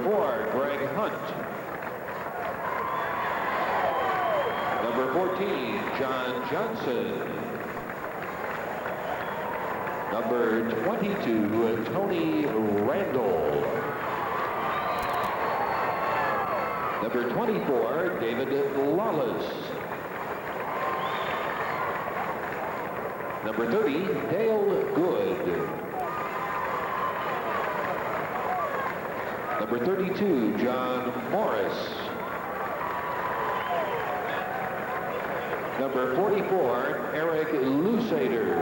4, Greg Hunt. Number 14, John Johnson. Number 22, Tony Randall. Number 24, David Lawless. Number 30, Dale Good. Number 32, John Morris. Number 44, Eric Lusader.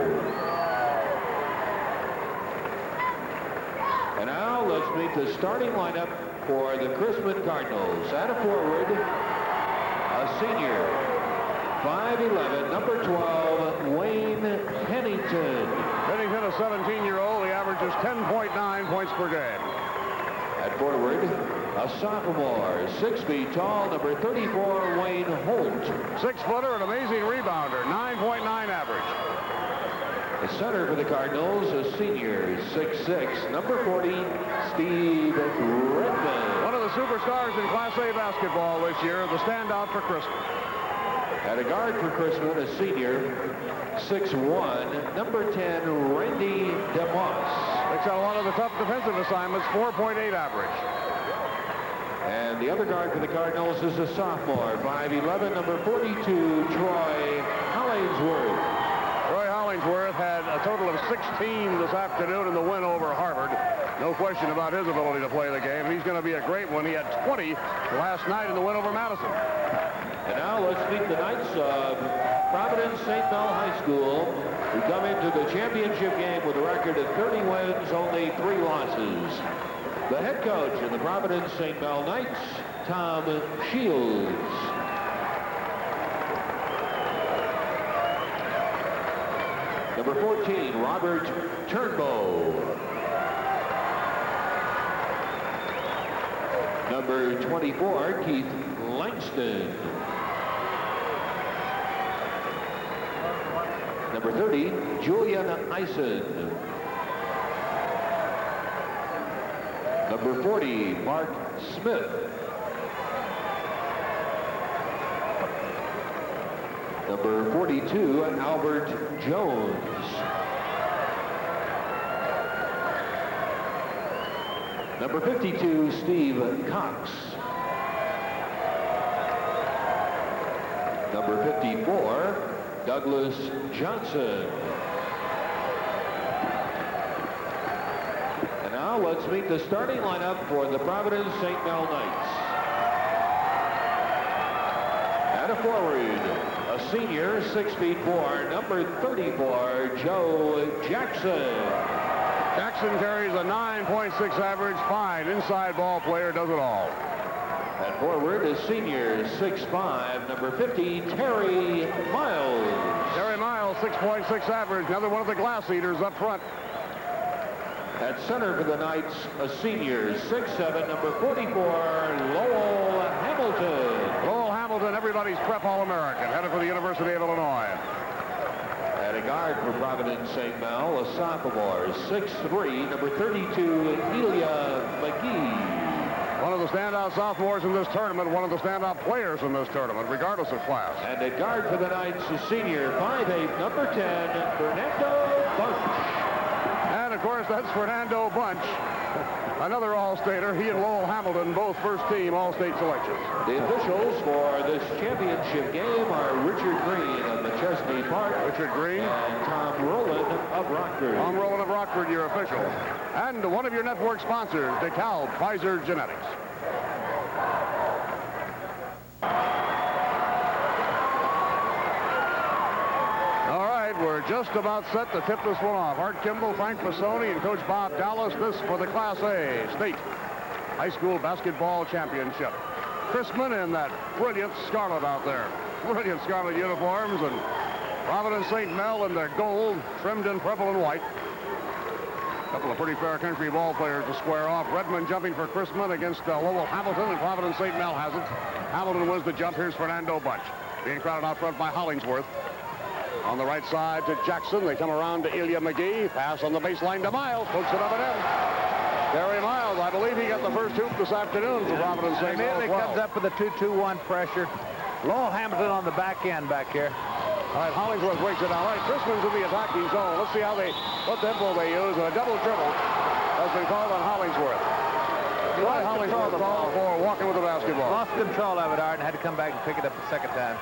And now let's meet the starting lineup for the Chrisman Cardinals. At a forward, a senior, 5'11", number 12, Wayne Pennington. Pennington, a 17-year-old, he averages 10.9 points per game. At forward, a sophomore, 6 feet tall, number 34, Wayne Holt. 6-footer, an amazing rebounder, 9.9 average. The center for the Cardinals, a senior, 6'6", number 40, Steve Redmond. One of the superstars in Class A basketball this year, the standout for Chrisman. At a guard for Chrisman, a senior, 6'1", number 10, Randy DeMoss. Takes out a lot of the tough defensive assignments, 4.8 average. And the other guard for the Cardinals is a sophomore, 5'11", number 42, Troy Hollingsworth. Troy Hollingsworth had a total of 16 this afternoon in the win over Harvard. No question about his ability to play the game. He's going to be a great one. He had 20 last night in the win over Madison. And now let's meet the Knights of Providence-St. High School, who come into the championship game with a record of 30 wins, only 3 losses. The head coach of the Providence-St. Knights, Tom Shields. Number 14, Robert Turnbow. Number 24, Keith Langston. Number 30, Julian Eisen. Number 40, Mark Smith. Number 42, Albert Jones. Number 52, Steve Cox. Number 54, Douglas Johnson. And now let's meet the starting lineup for the Providence-St. Knights. At a forward, a senior, 6'4", number 34, Joe Jackson. Jackson carries a 9.6 average, fine inside ball player, does it all. At forward, a senior, 6'5", number 50, Terry Miles. Terry Miles, 6.6 average, another one of the glass eaters up front. At center for the Knights, a senior, 6'7", number 44, Lowell Hamilton. Lowell Hamilton, everybody's prep All-American, headed for the University of Illinois. At a guard for Providence-St. a sophomore, 6'3", number 32, Elia McGee. One of the standout sophomores in this tournament, one of the standout players in this tournament, regardless of class. And at guard for the Knights, a senior, 5'8", number 10, Fernando Bunch. And, of course, that's Fernando Bunch, another All-Stater. He and Lowell Hamilton, both first-team All-State selections. The officials for this championship game are Richard Green of McChesney Park. Richard Green. And Tom Rowland of Rockford. Tom Rowland of Rockford, your official. And one of your network sponsors, DeKalb Pfizer Genetics. We're just about set to tip this one off. Art Kimball, Frank Fasoni, and Coach Bob Dallas. This for the Class A State High School Basketball Championship. Chrisman in that brilliant scarlet out there. Brilliant scarlet uniforms, and Providence-St. Mel in their gold, trimmed in purple and white. A couple of pretty fair country ball players to square off. Redmond jumping for Chrisman against Lowell Hamilton, and Providence-St. Mel has it. Hamilton wins the jump. Here's Fernando Bunch, being crowded out front by Hollingsworth. On the right side to Jackson. They come around to Elia McGee. Pass on the baseline to Miles. Pokes it up and in. Gary Miles, I believe he got the first hoop this afternoon for Providence-St. Immediately comes up with a 2-2-1 pressure. Lowell Hamilton on the back end back here. All right, Hollingsworth breaks it down. All right, Chrisman's in the attacking zone. Let's see what tempo they use. And a double dribble has been called on Hollingsworth. Right, Hollingsworth called for walking with the basketball. Lost control of it, Art, and had to come back and pick it up the second time.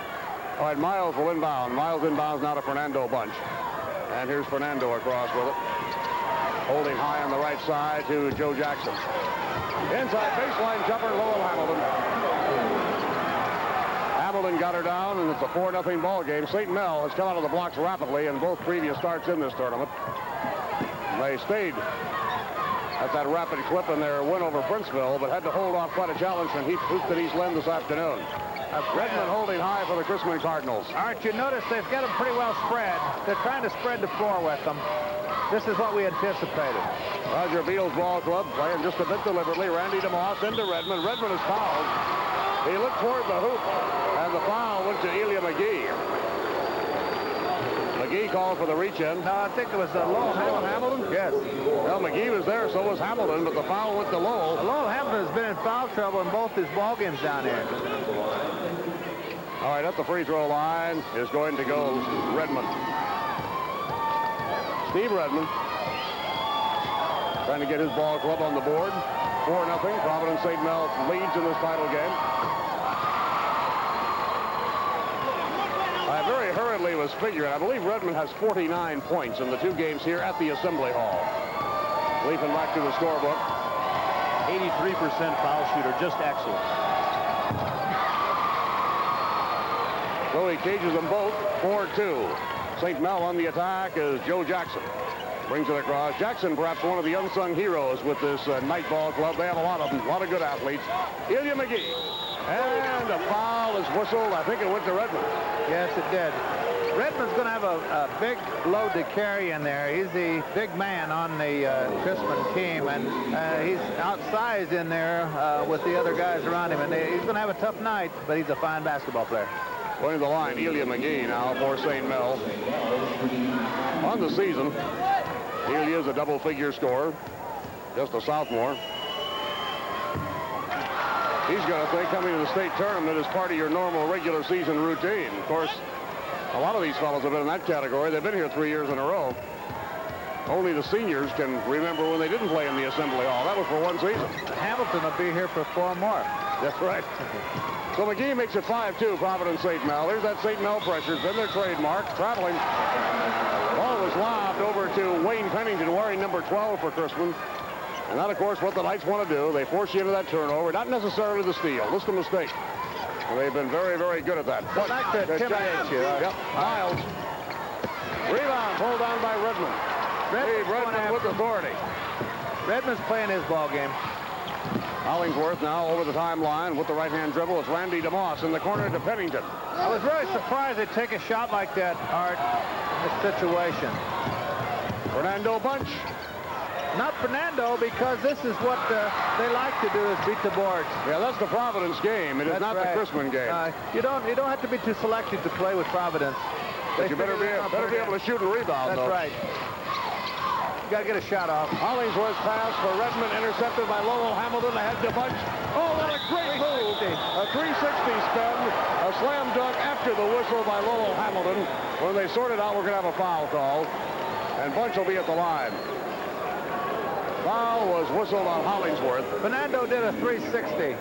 All right, Miles will inbound. Miles inbounds now to Fernando Bunch. And here's Fernando across with it. Holding high on the right side to Joe Jackson. Inside baseline jumper, Lowell Hamilton. Hamilton got her down, and it's a 4-0 ball game. St. Mel has come out of the blocks rapidly in both previous starts in this tournament. They stayed at that rapid clip in their win over Princeville, but had to hold off quite a challenge from Houston East Lynn this afternoon. Redmond holding high for the Chrisman Cardinals. Art, you notice they've got them pretty well spread. They're trying to spread the floor with them. This is what we anticipated. Roger Beals Ball Club playing just a bit deliberately. Randy DeMoss into Redmond. Redmond is fouled. He looked toward the hoop, and the foul went to Elia McGee. McGee called for the reach-in. No, I think it was Lowell Hamilton. Yes. Well, McGee was there, so was Hamilton, but the foul went to Lowell. Lowell Hamilton has been in foul trouble in both his ball games down here. All right, at the free throw line is going to go Redmond. Steve Redmond trying to get his ball club on the board. 4-0. Providence-St. Mel leads in this title game. I very hurriedly was figuring. I believe Redmond has 49 points in the two games here at the Assembly Hall. Leaping back to the scorebook. 83% foul shooter, just excellent. So he cages them both, 4-2. St. Mel on the attack is Joe Jackson. Brings it across. Jackson, perhaps one of the unsung heroes with this night ball club. They have a lot of good athletes. Elia McGee. And a foul is whistled. I think it went to Redmond. Yes, it did. Redmond's going to have a big load to carry in there. He's the big man on the Chrisman team, and he's outsized in there with the other guys around him. And he's going to have a tough night, but he's a fine basketball player. Going to the line, Elia McGee now for St. Mel. On the season, Elia is a double-figure scorer, just a sophomore. He's going to think coming to the state tournament is part of your normal regular season routine. Of course, a lot of these fellows have been in that category. They've been here 3 years in a row. Only the seniors can remember when they didn't play in the Assembly Hall. That was for one season. Hamilton will be here for 4 more. That's right. So McGee makes it 5-2, Providence-St. Mel. There's that St. Mel pressure. It's been their trademark. Traveling. Ball was lobbed over to Wayne Pennington, wearing number 12 for Chrisman. And that, of course, what the Knights want to do. They force you into that turnover. Not necessarily the steal. Just a mistake. And they've been very, very good at that. They like to intimidate you. Yep. Miles. Rebound pulled down by Redmond. Redmond with authority. Redmond's playing his ball game. Hollingsworth now over the timeline with the right-hand dribble. It's Randy DeMoss in the corner to Pennington. I was really surprised they take a shot like that, Art, in this situation. Fernando Bunch. Not Fernando, because this is what they like to do, is beat the boards. Yeah, that's the Providence game. It is not the Chrisman game. You don't have to be too selective to play with Providence. But you better be able to shoot and rebound. That's right. You got to get a shot off. Hollingsworth's pass for Redmond, intercepted by Lowell Hamilton. Ahead to Bunch. Oh, what a great move! A 360 spin, a slam dunk after the whistle by Lowell Hamilton. When they sort it out, we're going to have a foul call, and Bunch will be at the line. Foul was whistled on Hollingsworth. Fernando did a 360.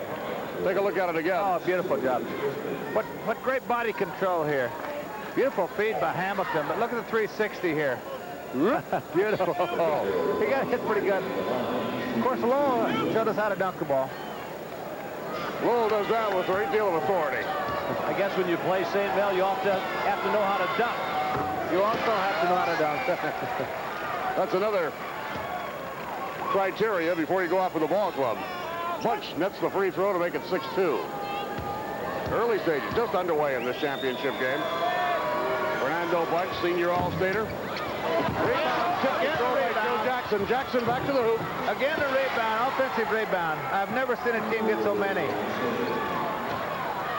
Take a look at it again. Oh, beautiful job. What great body control here. Beautiful feed by Hamilton, but look at the 360 here. Beautiful. He got hit pretty good. Of course, Lowell showed us how to dunk the ball. Lowell does that with a great deal of authority. I guess when you play St. Mel, you have to know how to dunk. You also have to know how to dunk. That's another criteria before you go out with the ball club. Bunch nets the free throw to make it 6-2. Early stages, just underway in this championship game. Fernando Bunch, senior All-Stater. Rebound, Joe Jackson. Jackson back to the hoop. Again, the rebound, offensive rebound. I've never seen a team get so many.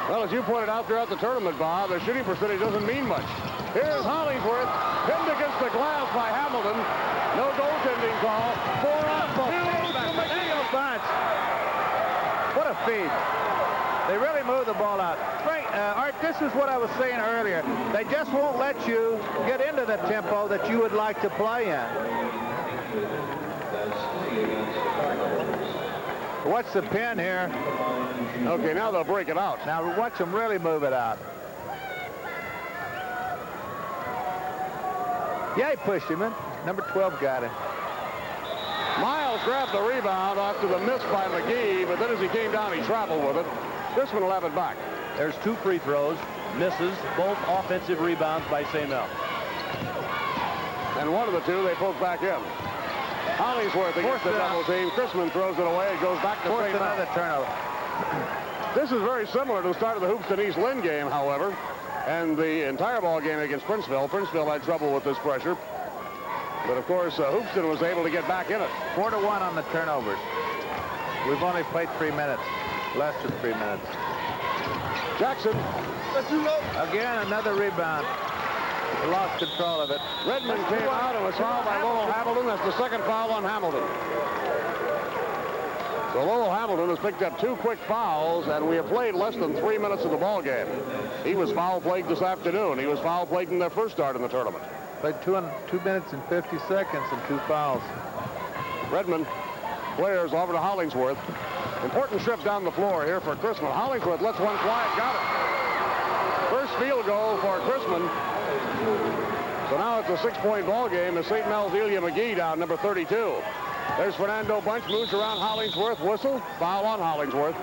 Well, as you pointed out throughout the tournament, Bob, the shooting percentage doesn't mean much. Here's Hollingsworth, pinned against the glass by Hamilton. No goaltending call. 4 on 2 to speed. They really move the ball out. Frank, Art, this is what I was saying earlier. They just won't let you get into the tempo that you would like to play in. Watch the pin here. Okay, now they'll break it out. Now watch them really move it out. Yeah, he pushed him in. Number 12 got him. Miles grabbed the rebound after the miss by McGee, but then as he came down, he traveled with it. Chrisman will have it back. There's 2 free throws, misses, both offensive rebounds by St. Mel. And one of the 2 they poke back in. Hollingsworth against the double team. Chrisman throws it away. It goes back to St. Mel. Another turnover. This is very similar to the start of the Hoopston East Lynn game, however, and the entire ball game against Princeville. Princeville had trouble with this pressure. But, of course, Hoopston was able to get back in it. 4-1 on the turnovers. We've only played 3 minutes. Less than 3 minutes. Jackson. Again, another rebound. He lost control of it. Redmond came out and was fouled by Lowell Hamilton. That's the second foul on Hamilton. So Lowell Hamilton has picked up 2 quick fouls, and we have played less than 3 minutes of the ball game. He was foul-plagued this afternoon. He was foul-plagued in their first start in the tournament. Played 2 minutes and 50 seconds and 2 fouls. Redmond players over to Hollingsworth. Important trip down the floor here for Chrisman. Hollingsworth lets one fly and got it. First field goal for Chrisman. So now it's a 6-point ball game as St. Mel's Elia McGee down, number 32. There's Fernando Bunch, moves around Hollingsworth, whistle, foul on Hollingsworth.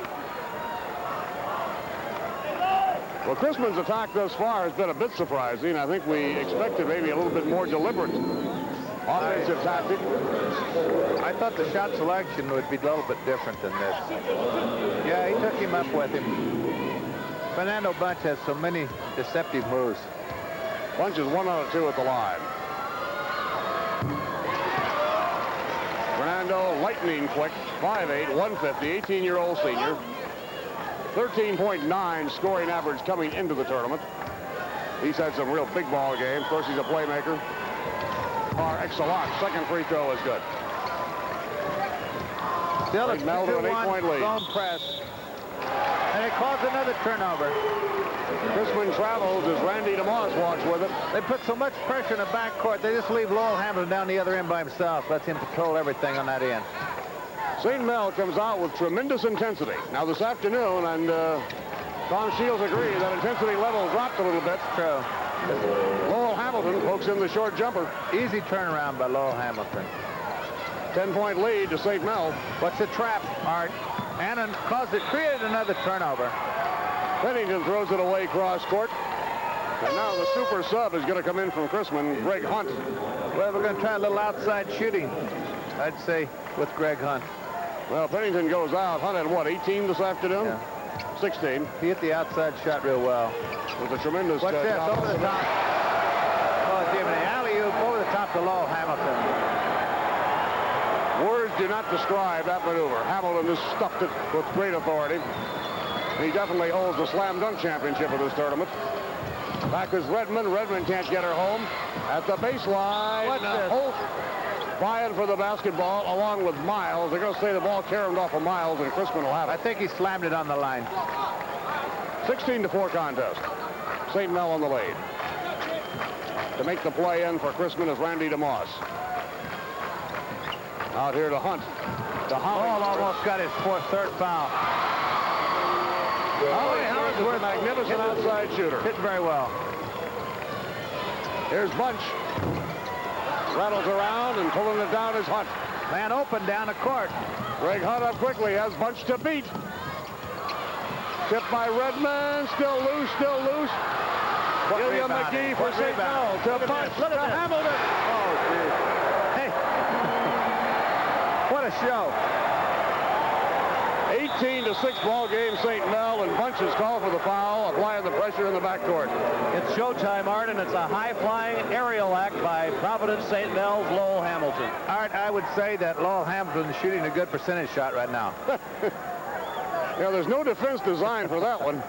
Well, Chrisman's attack thus far has been a bit surprising. I think we expected maybe a little bit more deliberate offensive tactic. I thought the shot selection would be a little bit different than this. Yeah, he took him up with him. Fernando Bunch has so many deceptive moves. Bunch is 1 out of 2 at the line. Fernando, lightning quick, 5'8", 150, 18-year-old senior. 13.9 scoring average coming into the tournament. He's had some real big ball games. Of course, he's a playmaker. Par excellent. Second free throw is good. Still it's 2-1, an 8-point lead. Zone press. And it calls another turnover. Chrisman travels as Randy DeMoss walks with it. They put so much pressure in the backcourt, they just leave Lowell Hamilton down the other end by himself. Lets him control everything on that end. St. Mel comes out with tremendous intensity. Now this afternoon, and Tom Shields agrees, that intensity level dropped a little bit. True. Lowell Hamilton pokes in the short jumper. Easy turnaround by Lowell Hamilton. 10-point lead to St. Mel. What's the trap, Art? Annan created another turnover. Pennington throws it away cross court. And now the super sub is going to come in from Chrisman, Greg Hunt. Well, we're going to try a little outside shooting, I'd say, with Greg Hunt. Well, Pennington goes out. Hunt had what, 18 this afternoon? Yeah. 16. He hit the outside shot real well. With a tremendous What's this? Over the top. Oh, Jimmy, alley-oop over the top to Lowell Hamilton. Words do not describe that maneuver. Hamilton has stuffed it with great authority. He definitely holds the slam dunk championship of this tournament. Back is Redmond. Redmond can't get her home. At the baseline. What's this? Holt vying for the basketball along with Miles. They're going to say the ball carried off of Miles, and Chrisman will have it. I think he slammed it on the line. 16-4 contest. St. Mel on the lead. To make the play in for Chrisman is Randy DeMoss. Out here to Hunt. To Holly. Almost got his third foul. Hollingsworth is a magnificent outside shooter. Hit very well. Here's Bunch. Rattles around and pulling it down is Hunt. Man open down the court. Greg Hunt up quickly, has Bunch to beat. Tipped by Redmond, still loose, still loose. William McGee for St. Mel to Bunch, to Hamilton. Oh, geez. Hey. What a show. 18-6 ball game, St. Mel, and Bunch is called for the foul, applying the pressure in the backcourt. It's showtime, Art, and it's a high-flying aerial act by Providence-St. Mel's Lowell Hamilton. Art, I would say that Lowell Hamilton is shooting a good percentage shot right now. Yeah, there's no defense designed for that one,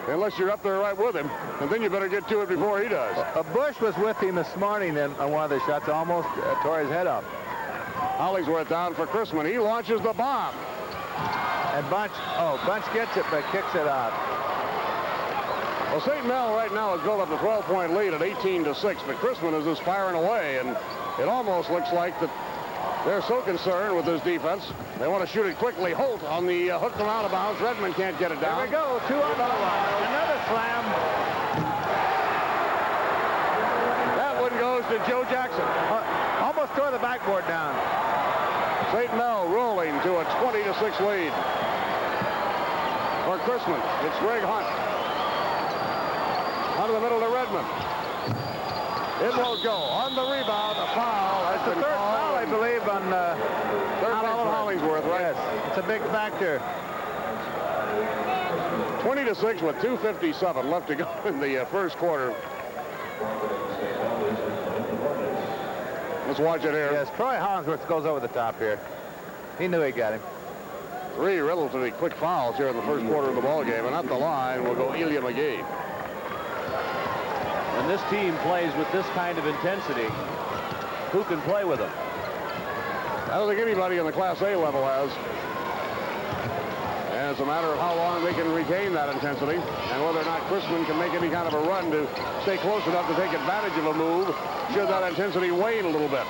unless you're up there right with him, and then you better get to it before he does. Bush was with him this morning on one of the shots, almost tore his head off. Hollingsworth down for Chrisman. He launches the bomb. And Bunch gets it, but kicks it out. Well, St. Mel right now has built up a 12-point lead at 18-6, but Chrisman is just firing away, and it almost looks like that they're so concerned with this defense. They want to shoot it quickly. Holt on the hook from out of bounds. Redmond can't get it down. There we go. 2 on the line. Another slam. That one goes to Joe Jackson. Almost tore the backboard down. St. Mel rolling to a 20-6 lead. For Chrisman, it's Greg Hunt. Out of the middle to Redmond. It won't go. On the rebound, a foul. That's the third foul, I believe, on third foul on Hollingsworth, right? Yes, it's a big factor. 20-6 with 2:57 left to go in the first quarter. Let's watch it here. Yes, Troy Hollingsworth goes over the top here. He knew he got him. 3 relatively quick fouls here in the first quarter of the ball game, and at the line will go Elia McGee. When this team plays with this kind of intensity, who can play with them? I don't think anybody in the Class A level has. And it's a matter of how long they can retain that intensity and whether or not Chrisman can make any kind of a run to stay close enough to take advantage of a move should that intensity wane a little bit.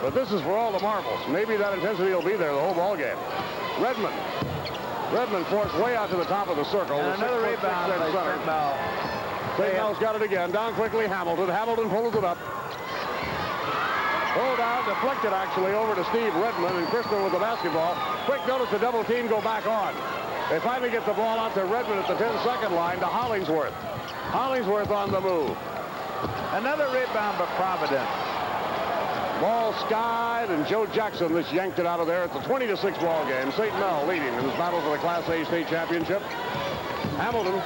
But this is for all the marbles. Maybe that intensity will be there the whole ball game. Redmond forced way out to the top of the circle. And another rebound by St. Mel. St. Mel's got it again. Down quickly, Hamilton. Hamilton pulls it up. Pulled down, deflected actually over to Steve Redmond, and Chrisman with the basketball. Quick notice the double team go back on. They finally get the ball out to Redmond at the 10-second line to Hollingsworth. Hollingsworth on the move. Another rebound by Providence. Ball skied, and Joe Jackson just yanked it out of there. It's a 20-6 ball game. St. Mel leading in this battle for the Class A state championship. Hamilton.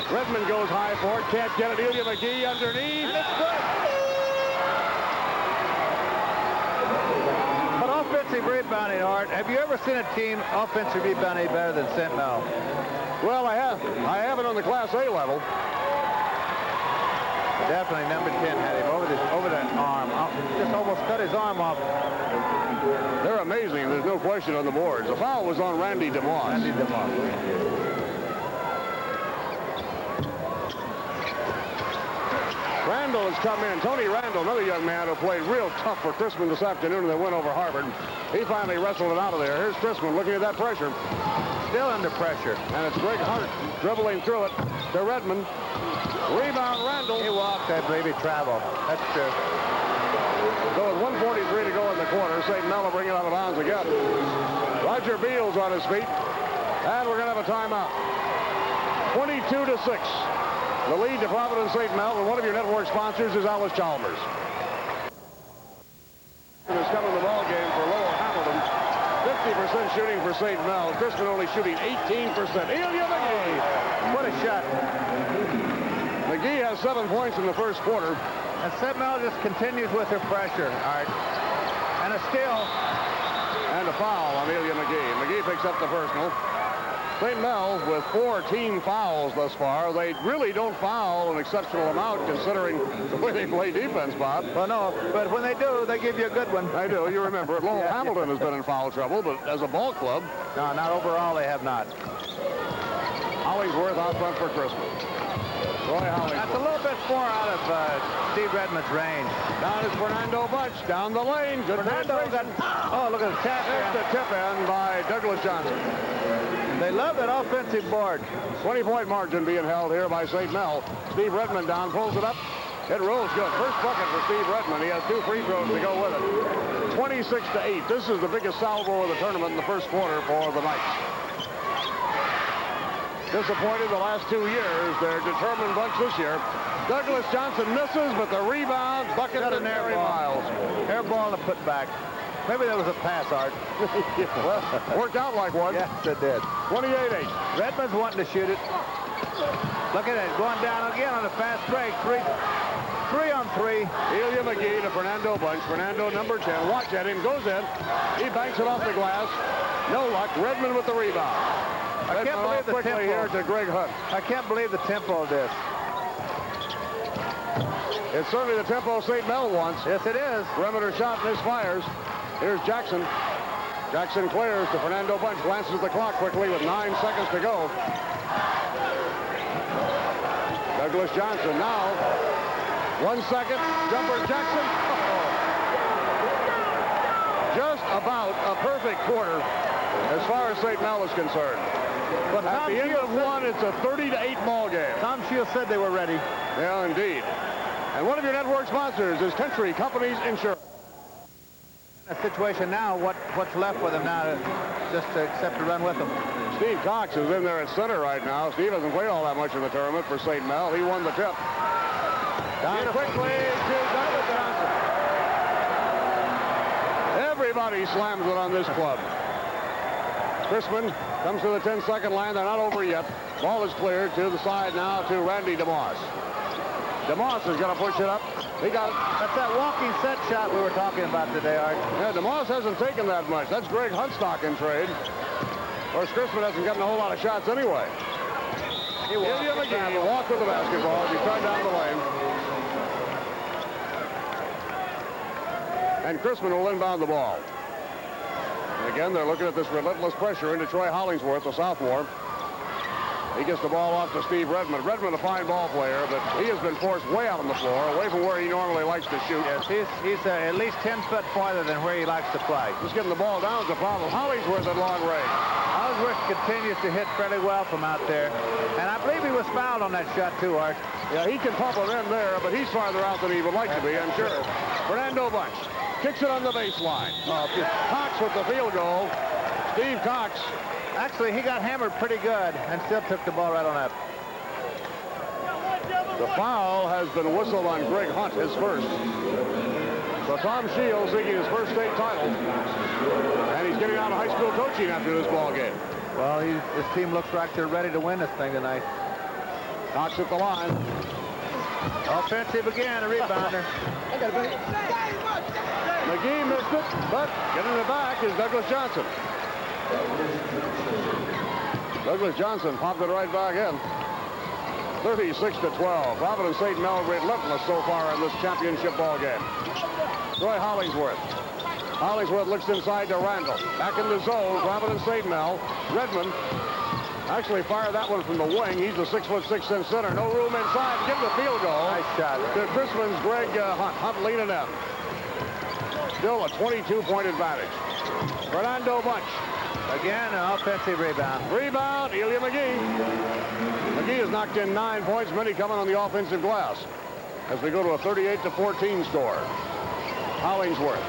Redmond goes high for it. Can't get it. Elia McGee underneath. And it's good. But offensive rebounding, Art. Have you ever seen a team offensive rebounding better than St. Mel? Well, I have. I haven't on the Class A level. Definitely number 10 had him over that arm. Just almost cut his arm off. They're amazing. There's no question on the boards. The foul was on Randy DeMoss. Randy DeMoss. Randall has come in. Tony Randall, another young man who played real tough for Chrisman this afternoon in the win over Harvard. He finally wrestled it out of there. Here's Chrisman looking at that pressure. Still under pressure. And it's Greg Hunt dribbling through it to Redmond. Rebound, Randall. He walked, I believe he traveled. That's true. So with 1:43 to go in the quarter, St. Mel will bring it out of bounds again. Roger Beals on his feet. And we're going to have a timeout. 22-6. The lead to Providence-St. Mel, and one of your network sponsors is Alice Chalmers. Is coming the ball game for Lowell Hamilton. 50% shooting for St. Mel. Chrisman only shooting 18%. Elia McGee. What a shot. McGee has 7 points in the first quarter. And St. Mel just continues with her pressure, Art. And a steal. And a foul on Elia McGee. McGee picks up the personal. St. Mel with 4 team fouls thus far. They really don't foul an exceptional amount considering the way they play defense, Bob. Well, no, but when they do, they give you a good one. I do. You remember it. Lowell Hamilton has been in foul trouble, but as a ball club. No, not overall, they have not. Hollingsworth out front for Chrisman. Roy Hollingsworth. That's a little bit more out of Steve Redmond's range. Down is Fernando Bunch. Down the lane. Good Fernando got, oh, look at the tap. There's the tip in by Douglas Johnson. They love that offensive board. 20-point margin being held here by St. Mel. Steve Redmond down, pulls it up. It rolls good. First bucket for Steve Redmond. He has 2 free throws to go with it. 26-8. This is the biggest salvo of the tournament in the first quarter for the Knights. Disappointed the last 2 years. They're determined bunch this year. Douglas Johnson misses, but the rebound bucket to Mary Miles. Air ball to put back. Maybe that was a pass, Art. Well, worked out like one. Yes, it did. 28-8. Redmond's wanting to shoot it. Look at it, going down again on a fast break. 3 on 3. Elia McGee to Fernando Bunch. Fernando, number 10. Watch at him. Goes in. He banks it off the glass. No luck. Redmond with the rebound. I can't believe the tempo here to Greg Hunt. I can't believe the tempo of this. It's certainly the tempo St. Mel wants. Yes, it is. Perimeter shot, misfires. Here's Jackson. Jackson clears to Fernando Bunch. Glances at the clock quickly with 9 seconds to go. Douglas Johnson now. 1 second. Jumper Jackson. Just about a perfect quarter as far as St. Mel is concerned. But at the end of one, it's a 30-8 ball game. Tom Shields said they were ready. Yeah, indeed. And one of your network sponsors is Country Companies Insurance. A situation now, what's left with him now to just to accept to run with him. Steve Cox is in there at center right now. Steve hasn't played all that much in the tournament for St. Mel. He won the tip. Down quickly to Douglas Johnson. Everybody slams it on this club. Chrisman comes to the 10-second line. They're not over yet. Ball is cleared to the side now to Randy DeMoss. DeMoss is going to push it up. He got it. That's that walking set shot we were talking about today, Art. Yeah, DeMoss hasn't taken that much. That's Greg Huntstock in trade. Of course, Chrisman hasn't gotten a whole lot of shots anyway. He walked with the basketball. He tried down the lane. And Chrisman will inbound the ball. And again, they're looking at this relentless pressure into Troy Hollingsworth, the sophomore. He gets the ball off to Steve Redmond. Redmond, a fine ball player, but he has been forced way out on the floor, away from where he normally likes to shoot. Yes, he's at least 10 foot farther than where he likes to play. Just getting the ball down is a problem. Hollingsworth at long range. Hollingsworth continues to hit fairly well from out there. And I believe he was fouled on that shot too, Art. Yeah, he can pump him in there, but he's farther out than he would like to be, I'm sure. Fernando Bunch kicks it on the baseline. Cox with the field goal. Steve Cox. Actually, he got hammered pretty good and still took the ball right on up. The foul has been whistled on Greg Hunt, his first. So Tom Shields seeking his first state title. And he's getting out of high school coaching after this ball game. Well, his team looks like they're ready to win this thing tonight. Cox at the line. Offensive again, a rebounder. McGee missed it, but getting it back is Douglas Johnson. Douglas Johnson popped it right back in. 36-12. Providence-St. Mel relentless so far in this championship ball game. Troy Hollingsworth. Hollingsworth looks inside to Randall. Back in the zone. Providence-St. Mel. Redmond actually fired that one from the wing. He's a 6'6" in center. No room inside. Give the field goal. Nice shot. To Chrisman's Greg Hunt. Hunt leaning in. Still a 22-point advantage. Fernando Bunch. Again, an offensive rebound. Rebound, Elia McGee. McGee has knocked in 9 points, many coming on the offensive glass. As we go to a 38-14 score. Hollingsworth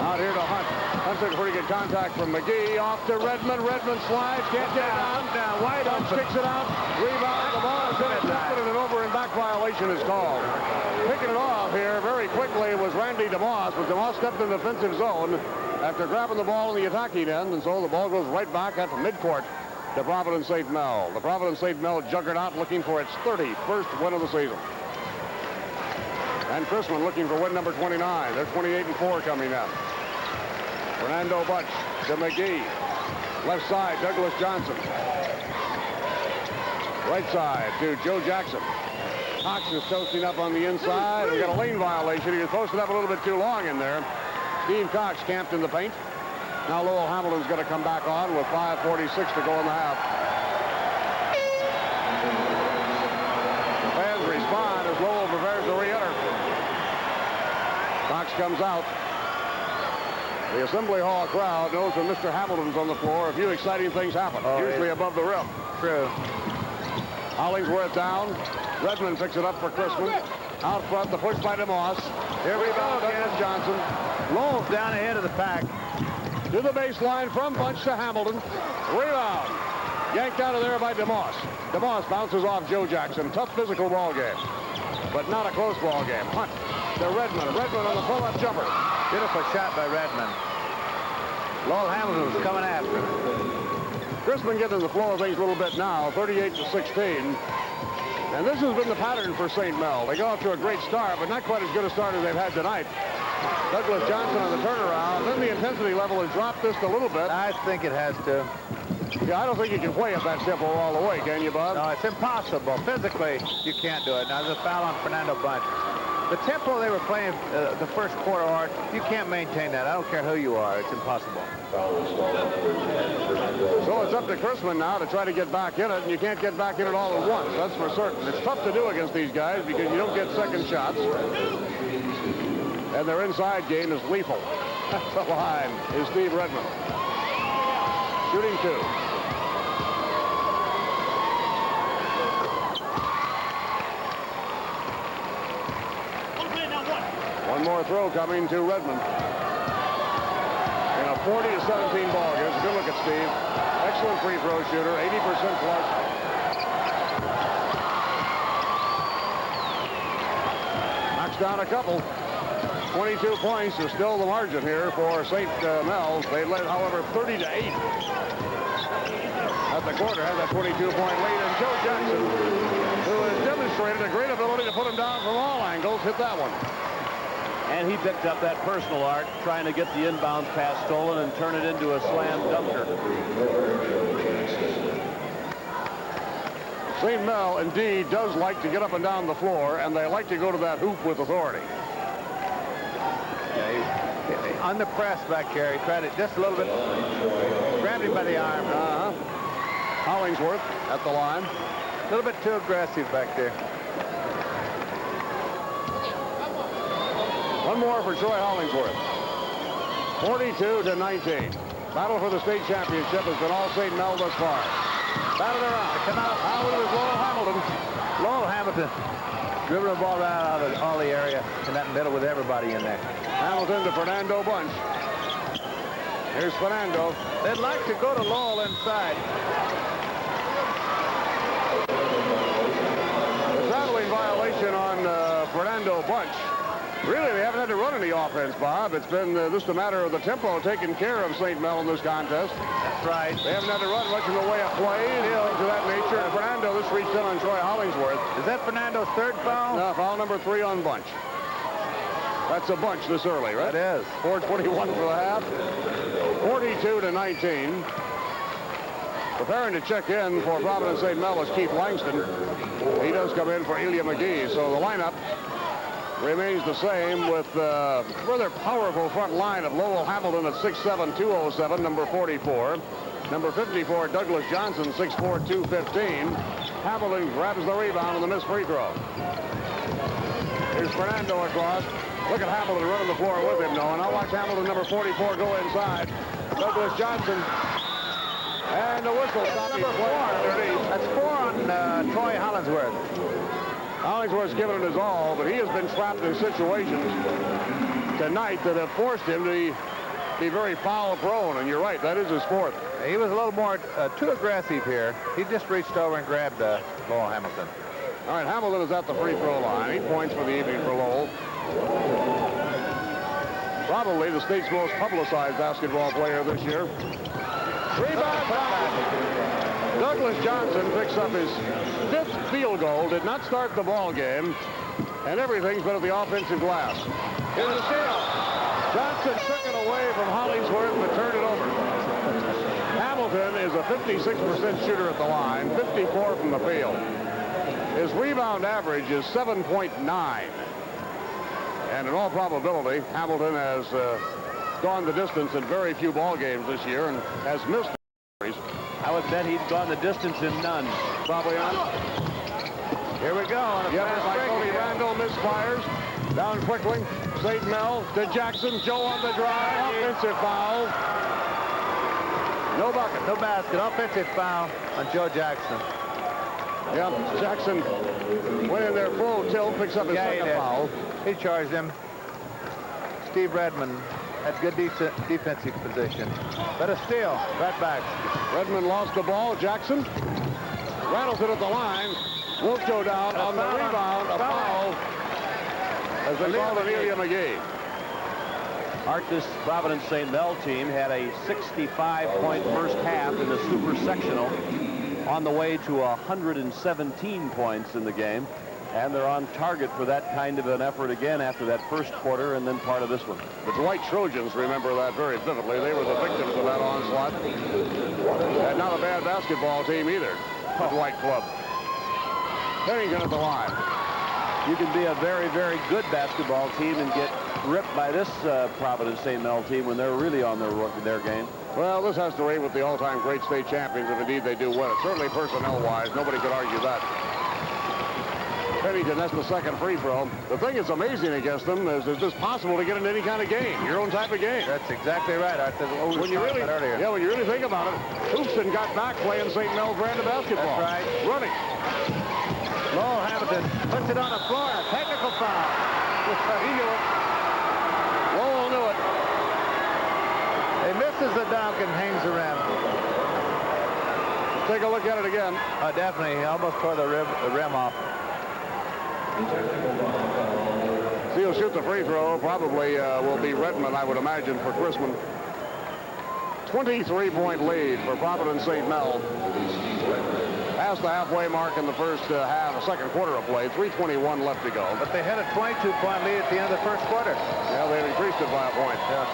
out here to Hunt. Hunt took pretty good contact from McGee. Off to Redmond. Redmond slides, can't get it down. Wide Bunch kicks it out. Rebound, the ball is intercepted, and an over and back violation is called. Picking it off here very quickly was Randy DeMoss, but DeMoss stepped in the defensive zone after grabbing the ball in the attacking end, and so the ball goes right back at midcourt to Providence-St. Mel. The Providence-St. Mel juggernaut looking for its 31st win of the season. And Chrisman looking for win number 29. They're 28-4 coming up. Fernando Bunch to McGee. Left side, Douglas Johnson. Right side to Joe Jackson. Cox is toasting up on the inside. We got a lane violation. He was posted up a little bit too long in there. Steve Cox camped in the paint. Now Lowell Hamilton's going to come back on with 5:46 to go in the half. The fans respond as Lowell prepares to re-enter. Cox comes out. The Assembly Hall crowd knows when Mr. Hamilton's on the floor, a few exciting things happen, usually above the rim. True. Hollingsworth down. Redmond picks it up for Chrisman. Out front, the push by DeMoss. Here we go, Douglas Johnson. Lowell's down ahead of the pack. To the baseline from Bunch to Hamilton. Rebound. Yanked out of there by DeMoss. DeMoss bounces off Joe Jackson. Tough physical ball game, but not a close ball game. Hunt to Redmond. Redmond on the pull-up jumper. Beautiful shot by Redmond. Lowell Hamilton was coming after him. Chrisman getting the flow of things a little bit now, 38-16. And this has been the pattern for St. Mel. They go off to a great start, but not quite as good a start as they've had tonight. Douglas Johnson on the turnaround. Then the intensity level has dropped just a little bit. I think it has to. Yeah, I don't think you can play at that tempo all the way, can you, Bob? No, it's impossible. Physically, you can't do it. Now, there's a foul on Fernando Bunch. The tempo they were playing the first quarter, Art, you can't maintain that. I don't care who you are. It's impossible. So it's up to Chrisman now to try to get back in it, and you can't get back in it all at once. That's for certain. It's tough to do against these guys because you don't get second shots. And their inside game is lethal. At the line is Steve Redmond. Shooting 2. One more throw coming to Redmond. In a 40-17 ball. Here's a good look at Steve. Excellent free throw shooter, 80% plus. Knocks down a couple. 22 points is still the margin here for St. Mel's. They led, however, 30-8 at the quarter. Has that 22-point lead, and Joe Jackson, who has demonstrated a great ability to put him down from all angles, hit that one. And he picked up that personal art, trying to get the inbound pass stolen and turn it into a slam dunker. St. Mel, indeed, does like to get up and down the floor, and they like to go to that hoop with authority. Yeah, on the press back here, he tried it just a little bit. Grabbed him by the arm. Hollingsworth at the line. A little bit too aggressive back there. One more for Troy Hollingsworth. 42-19. Battle for the state championship has been all St. Mel thus far. Batted around. Come out. Out with Lowell Hamilton. Lowell Hamilton dribbling the ball right out of all the area in that middle with everybody in there. Hamilton to Fernando Bunch. Here's Fernando. They'd like to go to Lowell inside. The traveling violation on Fernando Bunch. Really, they haven't had to run any offense, Bob. It's been just a matter of the tempo taking care of St. Mel in this contest. That's right. They haven't had to run much in the way of play, things of that nature. And Fernando just reached in on Troy Hollingsworth. Is that Fernando's third foul? No, foul number 3 on Bunch. That's a bunch this early, right? It is. 4:21 for the half. 42-19. Preparing to check in for Providence-St. Mel is Keith Langston. He does come in for Ilya McGee. So the lineup remains the same with a rather powerful front line of Lowell Hamilton at 6'7", 207, number 44. Number 54, Douglas Johnson, 6'4", 215. Hamilton grabs the rebound on the missed free throw. Here's Fernando across. Look at Hamilton running the floor with him, Noah. Now watch Hamilton, number 44, go inside. Douglas Johnson. And the whistle stops number 4. That's 4 on Troy Hollingsworth. Hollingsworth's given it his all, but he has been trapped in situations tonight that have forced him to be very foul prone, and you're right, that is his 4th. He was a little more too aggressive here. He just reached over and grabbed Lowell Hamilton. All right, Hamilton is at the free throw line. 8 points for the evening for Lowell. Probably the state's most publicized basketball player this year. Rebound by Douglas Johnson picks up his 5th field goal. Did not start the ball game, and everything's been at the offensive glass. Here's the steal. Johnson took it away from Hollingsworth, but turned it over. Hamilton is a 56% shooter at the line, 54 from the field. His rebound average is 7.9. And in all probability, Hamilton has gone the distance in very few ball games this year and has missed. I would bet he'd gone the distance in none. Probably not. Here we go. On a fast by break Tony here. Randall misfires. Down quickly. St. Mel to Jackson. Joe on the drive. Offensive foul. No bucket. No basket. Offensive foul on Joe Jackson. Yep, Jackson went in there full tilt, picks up his second foul. He charged him. Steve Redmond had good defensive position. But a steal. Right back. Redmond lost the ball. Jackson rattles it at the line. Won't go down on the rebound. A foul has been called on Ilya McGee. Art, this Providence-St. Mel team had a 65-point first half in the super sectional, on the way to 117 points in the game, and they're on target for that kind of an effort again after that first quarter and then part of this one. The Dwight Trojans remember that very vividly. They were the victims of that onslaught. And not a bad basketball team either, the Dwight club. Pennington at the line. You can be a very, very good basketball team and get ripped by this Providence-St. Mel team when they're really on their game. Well, this has to rate with the all-time great state champions if indeed they do win it. Certainly personnel-wise, nobody could argue that. Pennington, that's the second free throw. The thing that's amazing against them is it's possible to get into any kind of game, your own type of game. That's exactly right, Arthur. When you really, when you really think about it, Hoopson got back playing St. Mel's brand of basketball. That's right. Running. Lowell Hamilton puts it on the floor. A technical foul. He knew it. Lowell knew it. He misses the dunk and hangs the rim. Let's take a look at it again. Definitely. He almost tore the rim off. So he'll shoot the free throw. Probably will be Redmond, I would imagine, for Chrisman. 23-point lead for Providence-St. Mel. Past the halfway mark in the first second quarter of play. 3:21 left to go. But they had a 22-point lead at the end of the first quarter. Yeah, they increased it by a point. Yeah.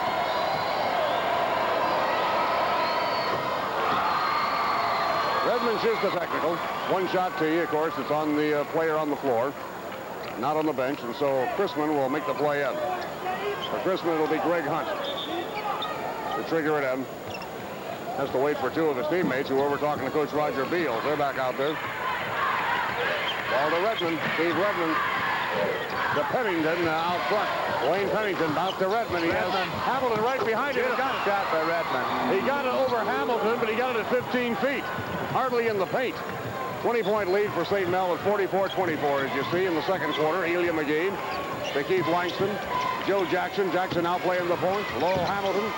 Redmond shoots the technical. One shot to you, of course. It's on the player on the floor, not on the bench, and so Chrisman will make the play in. For Chrisman, it'll be Greg Hunt to trigger it in. Has to wait for two of his teammates who were talking to Coach Roger Beals. They're back out there. Ball to Redmond. Steve Redmond to Pennington out front. Wayne Pennington out to Redmond. He has Hamilton right behind him. Got a shot by Redmond. He got it over Hamilton, but he got it at 15 feet. Hardly in the paint. 20-point lead for St. Mel at 44-24, as you see in the second quarter. Elia McGee to Keith Langston. Joe Jackson. Jackson now playing the point. Lowell Hamilton.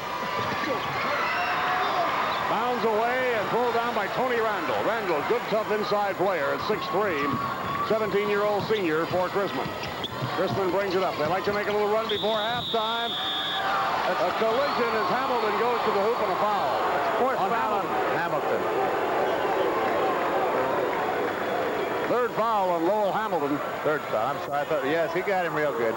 Bounds away and pulled down by Tony Randall. Randall, good, tough inside player at 6'3", 17-year-old senior for Chrisman. Chrisman brings it up. They like to make a little run before halftime. A collision as Hamilton goes to the hoop and a foul. Fourth foul on Hamilton. Third foul on Lowell Hamilton. Third foul. I'm sorry. I thought, yes, he got him real good.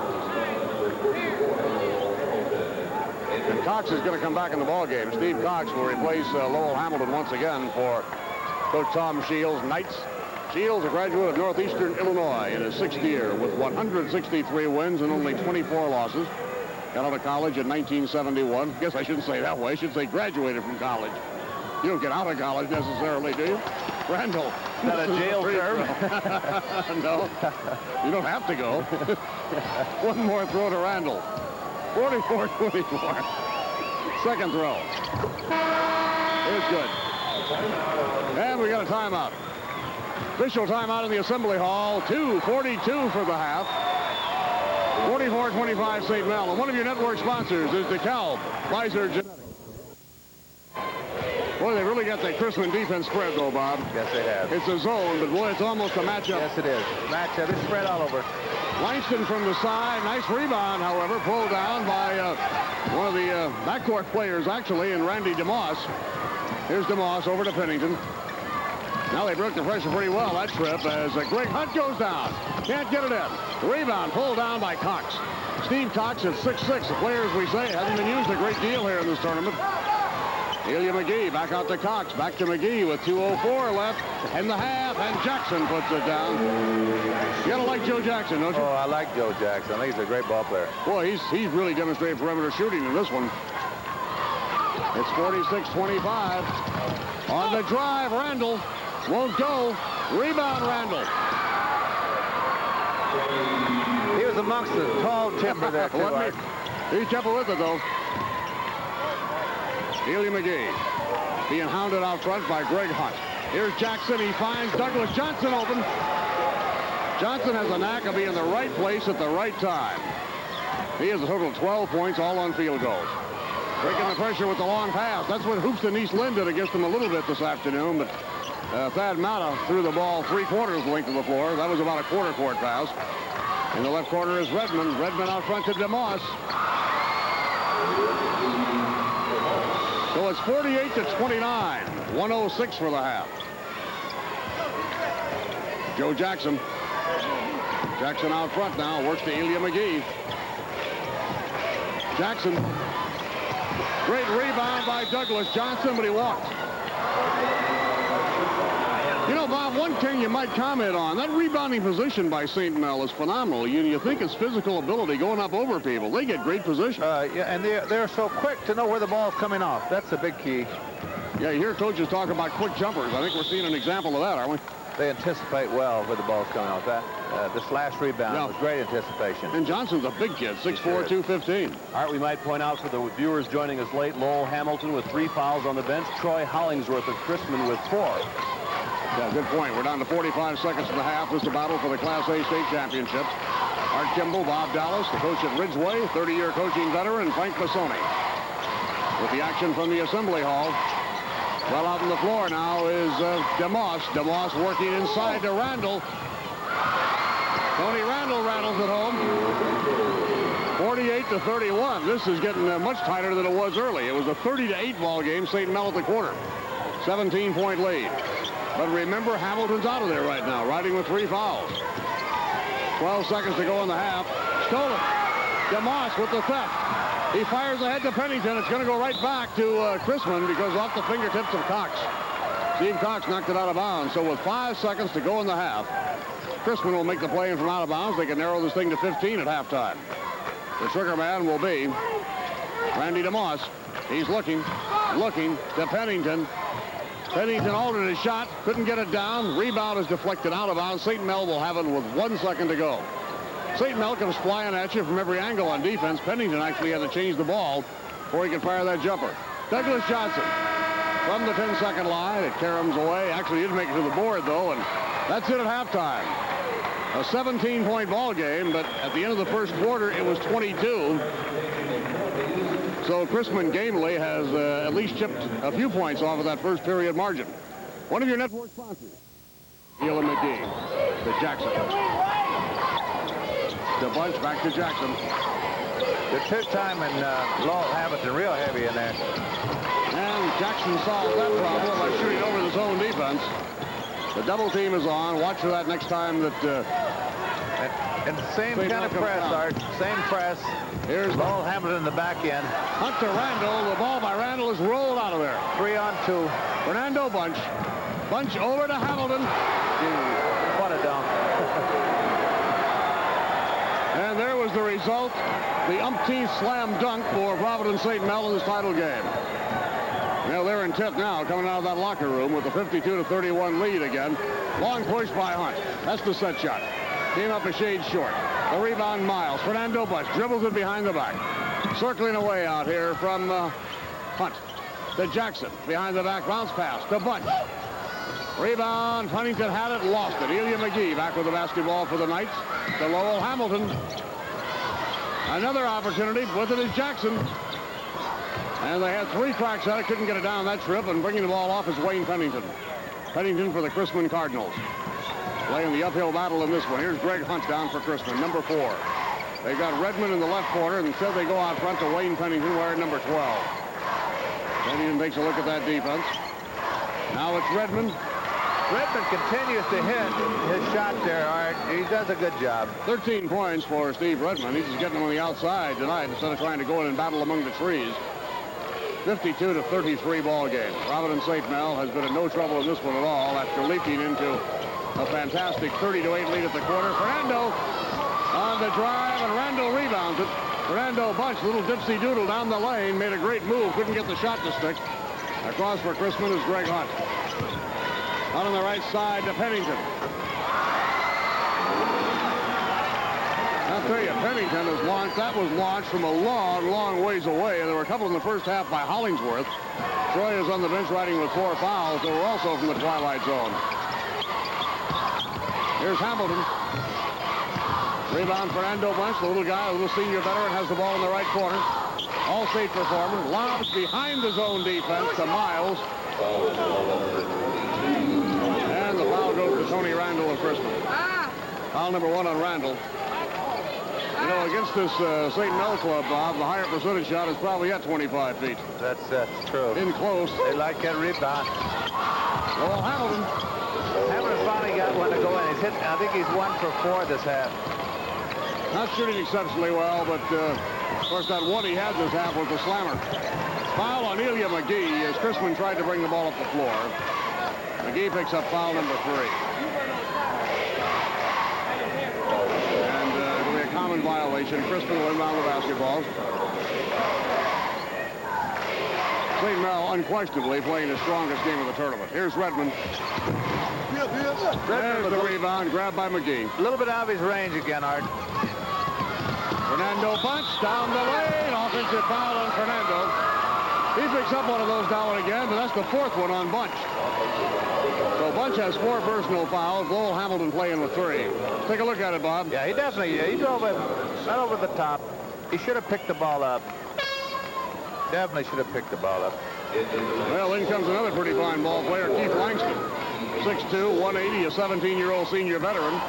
And Cox is going to come back in the ballgame. Steve Cox will replace Lowell Hamilton once again for Coach Tom Shields. Knights. Shields, a graduate of Northeastern Illinois in his sixth year with 163 wins and only 24 losses. Got out of college in 1971. Guess I shouldn't say that way. I should say graduated from college. You don't get out of college necessarily, do you? Randall. Not a jail term. No, you don't have to go. One more throw to Randall. 44-24. Second throw. It's good. And we got a timeout. Official timeout in the Assembly Hall. 2:42 for the half. 44-25 St. Mel. And one of your network sponsors is DeKalb Pfizer Genetics. Boy, they really got that Chrisman defense spread, though, Bob. Yes, they have. It's a zone, but boy, it's almost a matchup. Yes, it is. Matchup. It's spread all over. Langston from the side. Nice rebound, however, pulled down by one of the backcourt players, actually, and Randy DeMoss. Here's DeMoss over to Pennington. Now they broke the pressure pretty well, that trip, as Greg Hunt goes down. Can't get it in. Rebound pulled down by Cox. Steve Cox at 6'6". The player, as we say, hasn't been used a great deal here in this tournament. Elia McGee back out to Cox. Back to McGee with 2:04 left in the half, and Jackson puts it down. You gotta like Joe Jackson, don't you? Oh, I like Joe Jackson. I think he's a great ball player. Boy, he's really demonstrated perimeter shooting in this one. It's 46-25. On the drive, Randall won't go. Rebound, Randall. He was amongst the tall timber there, too. He kept it with it, though. Elia McGee being hounded out front by Greg Hunt. Here's Jackson. He finds Douglas Johnson open. Johnson has a knack of being in the right place at the right time. He has a total of 12 points, all on field goals. Breaking the pressure with the long pass. That's what Hoopson East Lynn did against him a little bit this afternoon, but Thad Mata threw the ball 3/4 length of the floor. That was about a quarter court pass. In the left corner is Redmond. Redmond out front to DeMoss. So it's 48-29. 1:06 for the half. Joe Jackson. Jackson out front now. Works to Elia McGee. Jackson. Great rebound by Douglas Johnson, but he walked. You know, know, Bob, one thing you might comment on, that rebounding position by St. Mel is phenomenal. You think it's physical ability going up over people. They get great position. Yeah, and they're so quick to know where the ball's coming off. That's the big key. Yeah, you hear coaches talk about quick jumpers. I think we're seeing an example of that, aren't we? They anticipate well where the ball's coming off. This last rebound was great anticipation. And Johnson's a big kid, 6'4", 215. All right, we might point out for the viewers joining us late, Lowell Hamilton with 3 fouls on the bench, Troy Hollingsworth of Chrisman with 4. Yeah, good point. We're down to 45 seconds in the half. This is a battle for the Class A state championship. Art Kimball, Bob Dallas, the coach at Ridgeway, 30-year coaching veteran, Frank Masoni. With the action from the Assembly Hall. Well, out on the floor now is DeMoss. DeMoss working inside to Randall. Tony Randall rattles it home. 48-31. This is getting much tighter than it was early. It was a 30-8 ball game. St. Mel at the quarter. 17-point lead. But remember, Hamilton's out of there right now, riding with 3 fouls. 12 seconds to go in the half. Stolen. DeMoss with the theft. He fires ahead to Pennington. It's going to go right back to Chrisman because off the fingertips of Cox. Steve Cox knocked it out of bounds. So with 5 seconds to go in the half, Chrisman will make the play in from out of bounds. They can narrow this thing to 15 at halftime. The trigger man will be Randy DeMoss. He's looking to Pennington. Pennington altered his shot, couldn't get it down. Rebound is deflected out of bounds. St. Mel will have it with 1 second to go. St. Mel comes flying at you from every angle on defense. Pennington actually had to change the ball before he could fire that jumper. Douglas Johnson from the 10-second line. It caroms away. Actually didn't make it to the board, though, and that's it at halftime. A 17-point ball game, but at the end of the first quarter, it was 22. So Chrisman gamely has at least chipped a few points off of that first period margin. One of your network sponsors, Neil and McGee, to Jackson. The bunch back to Jackson. The two-time and Lowell Hamilton real heavy in there. And Jackson solved that problem by shooting over the zone defense. The double team is on. Watch for that next time that... and the same kind of press, Art. Same press. Here's Lowell Hamilton in the back end. Hunt to Randall. The ball by Randall is rolled out of there. 3-on-2. Fernando Bunch. Bunch over to Hamilton. What a dunk. And there was the result. The umpteenth slam dunk for Providence-St. Mel in this title game. Well, they're in 10th now, coming out of that locker room with a 52-31 lead again. Long push by Hunt. That's the set shot. Came up a shade short. The rebound, Miles. Fernando Bunch dribbles it behind the back. Circling away out here from Hunt. To Jackson. Behind the back, bounce pass to Bunch. Rebound, Huntington had it, lost it. Elia McGee back with the basketball for the Knights. To Lowell Hamilton. Another opportunity, with it is Jackson. And they had 3 cracks at it, couldn't get it down that trip, and bringing the ball off is Wayne Pennington. Pennington for the Chrisman Cardinals. Playing the uphill battle in this one. Here's Greg Hunt down for Chrisman, number 4. They've got Redmond in the left corner, and instead they go out front to Wayne Pennington wearing number 12. Pennington takes a look at that defense. Now it's Redmond. Redmond continues to hit his shot there, Art. He does a good job. 13 points for Steve Redmond. He's just getting on the outside tonight instead of trying to go in and battle among the trees. 52-33 ball game. Providence-St. Mel has been in no trouble in this one at all after leaping into a fantastic 30-8 lead at the quarter. Fernando on the drive, and Randall rebounds it. Fernando Bunch, little dipsy doodle down the lane, made a great move, couldn't get the shot to stick. Across for Chrisman is Greg Hunt. Out on the right side to Pennington. I'll tell you, Pennington is launched. That was launched from a long, long ways away. And there were a couple in the first half by Hollingsworth. Troy is on the bench riding with 4 fouls. They were also from the twilight zone. Here's Hamilton. Rebound, Fernando Bunch, the little guy, a little senior veteran, has the ball in the right corner. All-state performer. Lobs behind the zone defense to Miles. And the foul goes to Tony Randall of Chrisman. Foul number 1 on Randall. You know, against this St. Mel club, Bob, the higher percentage shot is probably at 25 feet. That's true. In close. They like that rebound. Well, Hamilton. Hamilton finally got one to go in. He's hit, I think he's 1 for 4 this half. Not shooting exceptionally well, but of course that one he had this half was a slammer. Foul on Elia McGee as Chrisman tried to bring the ball up the floor. McGee picks up foul number 3. And it'll be a common violation. Chrisman will inbound the basketball. St. Mel unquestionably playing the strongest game of the tournament. Here's Redmond. There's the rebound, grabbed by McGee. A little bit out of his range again, Art. Fernando Bunch down the lane. Offensive foul on Fernando. He picks up one of those now and again, but that's the 4th one on Bunch. So Bunch has 4 personal fouls. Lowell Hamilton playing with 3. Take a look at it, Bob. Yeah, he definitely, he drove it right over the top. He should have picked the ball up. Definitely should have picked the ball up. Well, in comes another pretty fine ball player, Keith Langston. 6'2", 180, a 17-year-old senior veteran.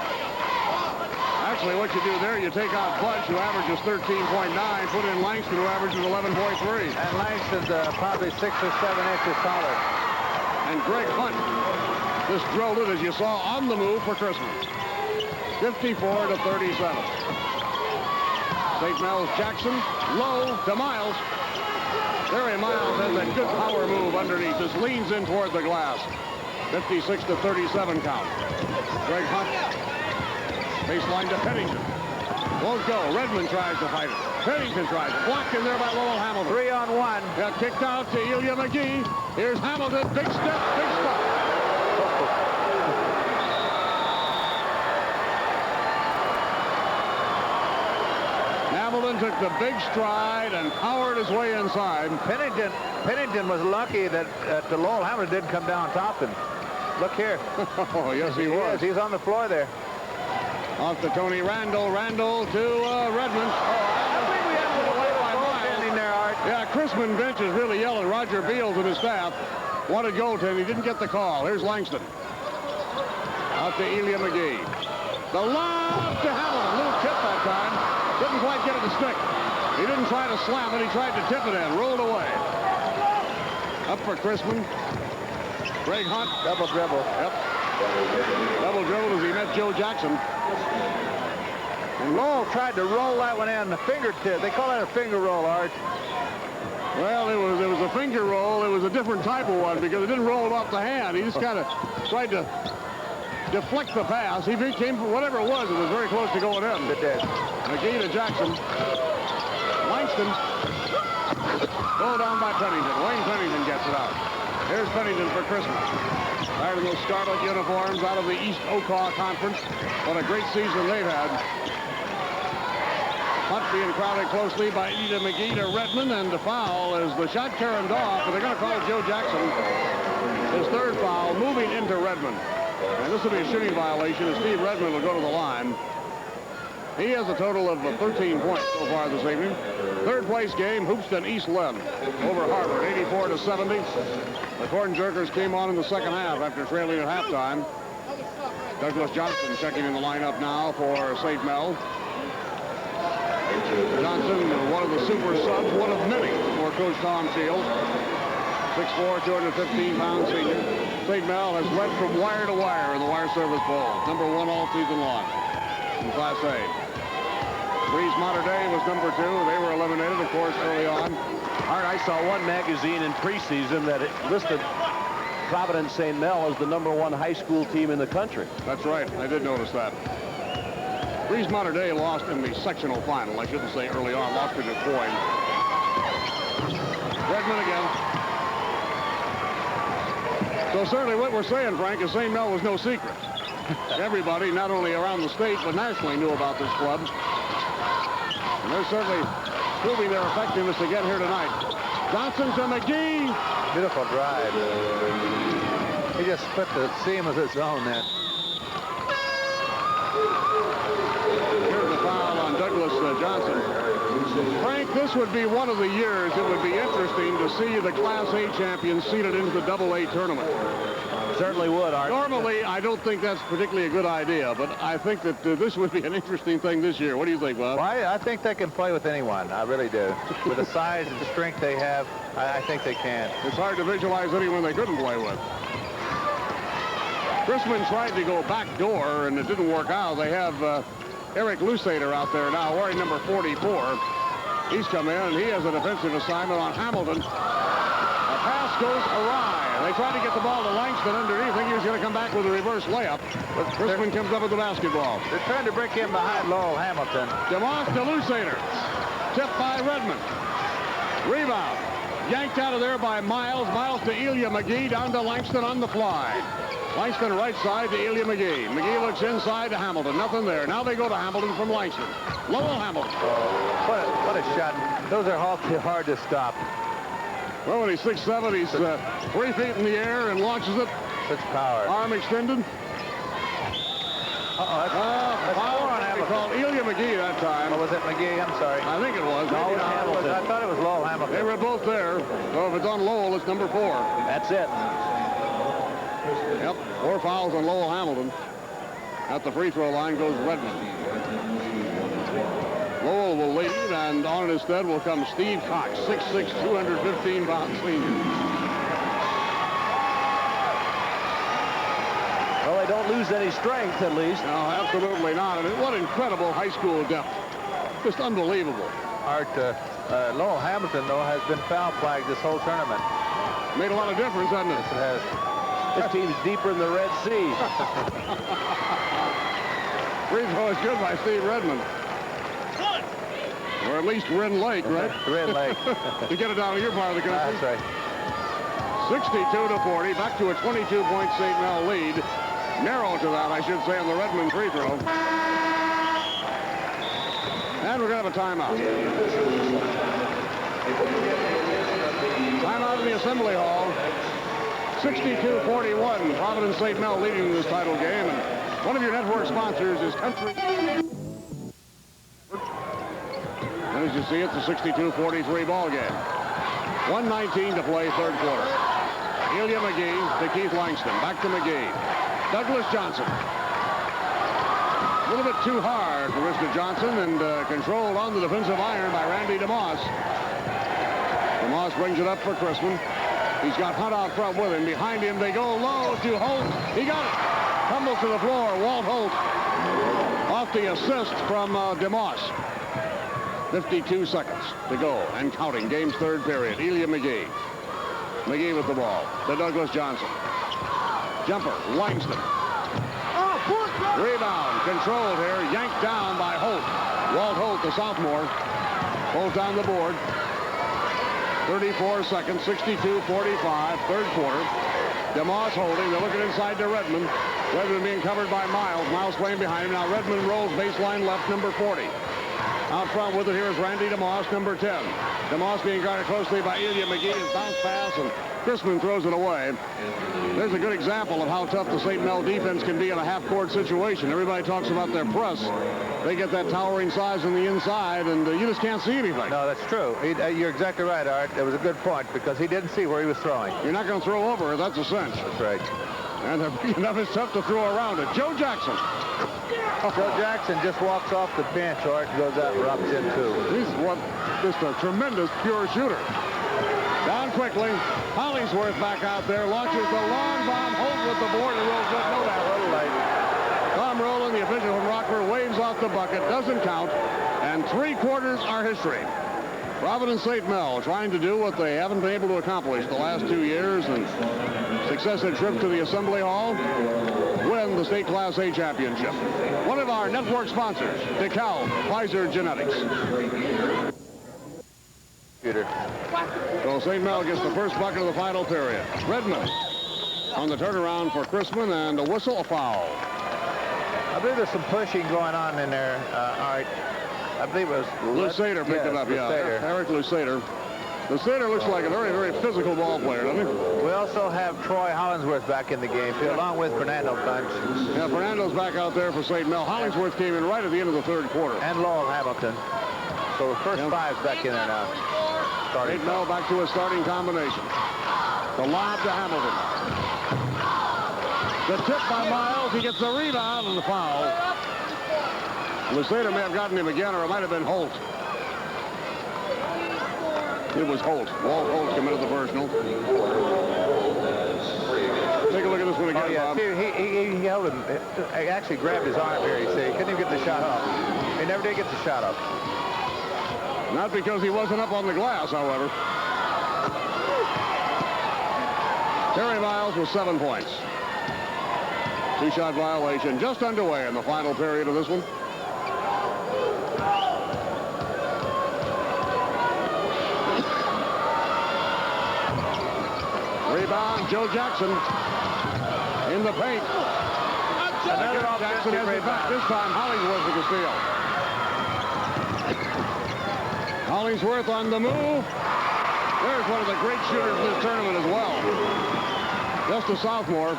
Actually, what you do there, you take out Bunch, who averages 13.9, put in Langston, who averages 11.3. And Langston's probably 6 or 7 inches taller. And Greg Hunt just drilled it, as you saw, on the move for Chrisman. 54 to 37. St. Mel's Jackson, low to Miles. Terry Miles has a good power move underneath, just leans in toward the glass. 56 to 37 count. Greg Hunt, baseline to Pennington. Won't go. Redmond tries to fight it. Pennington tries it. Blocked in there by Lowell Hamilton. 3-on-1. Got kicked out to Ilya McGee. Here's Hamilton. Big step, big stop. Hamilton took the big stride and powered his way inside. Pennington was lucky that the Lowell Hamilton didn't come down top him. Look here. Oh, yes, he was. He's on the floor there. Off to Tony Randall. Randall to Redmond. I think we have to play by goaltending there, Art. Yeah, Chrisman bench is really yelling. Roger Beals and his staff wanted goaltending. He didn't get the call. Here's Langston. Out to Ilya McGee. The lob to Hamilton. Little tip that time. Didn't quite get it to stick. He didn't try to slam it. He tried to tip it in. Rolled away. Up for Chrisman. Greg Hunt. Double dribble. Yep. Double dribble as he met Joe Jackson. And Lowell tried to roll that one in the fingertip. They call that a finger roll, Art. Well, it was a finger roll. It was a different type of one because it didn't roll it off the hand. He just kind of tried to deflect the pass. He became, whatever it was very close to going in. It did. McGee to Jackson. Langston. Pulled down by Pennington. Wayne Pennington gets it out. Here's Pennington for Chrisman. Tired of those scarlet uniforms out of the East Okaw Conference. What a great season they've had. Hunt being crowded closely by Ida McGee to Redmond, and the foul is the shot turned off, but they're going to call Joe Jackson his 3rd foul, moving into Redmond. And this will be a shooting violation as Steve Redmond will go to the line. He has a total of 13 points so far this evening. 3rd place game, Hoopston East led over Harvard, 84 to 70. The Corn Jerkers came on in the second half after trailing at halftime. Douglas Johnson checking in the lineup now for St. Mel. Johnson, one of the super subs, one of many for Coach Tom Shields. 6'4", 215-pound senior. St. Mel has led from wire to wire in the Wire Service Bowl. Number 1 all season long in Class A. Breeze Mater Dei was number 2. They were eliminated, of course, early on. Art, I saw one magazine in preseason that it listed Providence-St. Mel as the number 1 high school team in the country. That's right. I did notice that. Breeze Mater Dei lost in the sectional final. I shouldn't say early on. Lost to Du Quoin. Redmond again. So certainly what we're saying, Frank, is St. Mel was no secret. Everybody, not only around the state, but nationally knew about this club. And they're certainly proving their effectiveness again here tonight. Johnson to McGee. Beautiful drive. He just split the seam of his own then. Here's the foul on Douglas Johnson. Frank, this would be one of the years it would be interesting to see the Class A champions seeded into the Double-A tournament. Certainly would, Art. Normally, I don't think that's particularly a good idea, but I think that this would be an interesting thing this year. What do you think, Bob? Well, I think they can play with anyone. I really do. With the size and strength they have, I think they can. It's hard to visualize anyone they couldn't play with. Chrisman tried to go back door, and it didn't work out. They have Eric Lusader out there now, wearing number 44. He's come in, and he has a defensive assignment on Hamilton. A pass goes awry. They try to get the ball to Langston underneath. Think he was going to come back with a reverse layup. But Chrisman comes up with the basketball. They're trying to break him behind Lowell Hamilton. DeMoss to Lusader. Tipped by Redmond. Rebound. Yanked out of there by Miles. Miles to Elia McGee. Down to Langston on the fly. Langston right side to Elia McGee. McGee looks inside to Hamilton. Nothing there. Now they go to Hamilton from Langston. Lowell Hamilton. What a shot. Those are awfully hard to stop. Well, when he's 6'7", he's 3 feet in the air and launches it. Such power. Arm extended. That's foul on Hamilton. Called Elia McGee that time. Or was it McGee? I'm sorry. I think it was. No, it was Hamilton. I thought it was Lowell Hamilton. They were both there. So if it's on Lowell, it's number 4. That's it. Yep, 4 fouls on Lowell Hamilton. At the free throw line goes Redmond. Lowell will lead, and on his stead will come Steve Cox, 6'6", 215-pound senior. Well, they don't lose any strength, at least. No, absolutely not. And what incredible high school depth. Just unbelievable. Art, Lowell Hamilton, though, has been foul flagged this whole tournament. Made a lot of difference, hasn't it? Yes, it has. This team's deeper in the Red Sea. Free throw is good by Steve Redmond. Or at least Red Lake, right? Red Lake. To get it down to your part of the country. That's right. 62-40, back to a 22-point St. Mel lead. Narrow to that, I should say, on the Redmond free throw. And we're going to have a timeout. Timeout in the Assembly Hall. 62-41, Providence-St. Mel leading this title game. And one of your network sponsors is Country. And as you see, it's a 62-43 ball game. 1:19 to play, third quarter. Elia McGee to Keith Langston. Back to McGee. Douglas Johnson. A little bit too hard for Mr. Johnson, and controlled on the defensive iron by Randy DeMoss. DeMoss brings it up for Chrisman. He's got Hunt out front with him. Behind him, they go low to Holt. He got it. Tumbles to the floor. Walt Holt off the assist from DeMoss. 52 seconds to go and counting. Game's third period. Elia McGee. McGee with the ball to Douglas Johnson. Jumper, Langston. Rebound, controlled here, yanked down by Holt. Walt Holt, the sophomore. Holt down the board. 34 seconds, 62-45, third quarter. DeMoss holding, they're looking inside to Redmond. Redmond being covered by Miles. Miles playing behind him. Now Redmond rolls baseline left, number 40. Out front with it here is Randy DeMoss, number 10. DeMoss being guarded closely by Elia McGee. His bounce pass, and Chrisman throws it away. There's a good example of how tough the St. Mel defense can be in a half-court situation. Everybody talks about their press. They get that towering size on the inside, and you just can't see anything. No, that's true. You're exactly right, Art. That was a good point, because he didn't see where he was throwing. You're not going to throw over her. That's a cinch. That's right. And they're big enough, it's tough to throw around it. Joe Jackson. Joe Jackson just walks off the bench, Art, and goes out and drops in, too. He's just a tremendous pure shooter. Down quickly. Hollingsworth back out there. Launches the long bomb. Holt with the board and rolls up. No doubt. Tom Rowland, the official from Rockford, waves off the bucket. Doesn't count. And 3 quarters are history. Providence-St. Mel trying to do what they haven't been able to accomplish the last 2 years, and successive trip to the Assembly Hall, win the state Class A championship. One of our network sponsors, DeKalb Pfizer Genetics. So St. Mel gets the first bucket of the final period. Redmond on the turnaround for Chrisman, and a whistle, a foul. I believe there's some pushing going on in there, Art. I believe it was Lusader picked it up, yeah. Eric Lusader. Lusader looks like a very, very physical ball player, doesn't he? We also have Troy Hollingsworth back in the game, along with Fernando Bunch. Yeah, Fernando's back out there for St. Mel. Hollingsworth came in right at the end of the third quarter. And Lowell Hamilton. So the first 5's back in there now. St. Mel back to a starting combination. The lob to Hamilton. The tip by Miles. He gets the rebound and the foul. Lusader may have gotten him again, or it might have been Holt. It was Holt. Walt Holt committed the personal. Take a look at this one again, Bob. He held him. He actually grabbed his arm here, you see. He couldn't even get the shot off. He never did get the shot off. Not because he wasn't up on the glass, however. Terry Miles with 7 points. Two-shot violation just underway in the final period of this one. Rebound, Joe Jackson in the paint. Another Jackson has it back. This time, Hollingsworth with the steal. Hollingsworth on the move. There's one of the great shooters in this tournament as well. Just a sophomore.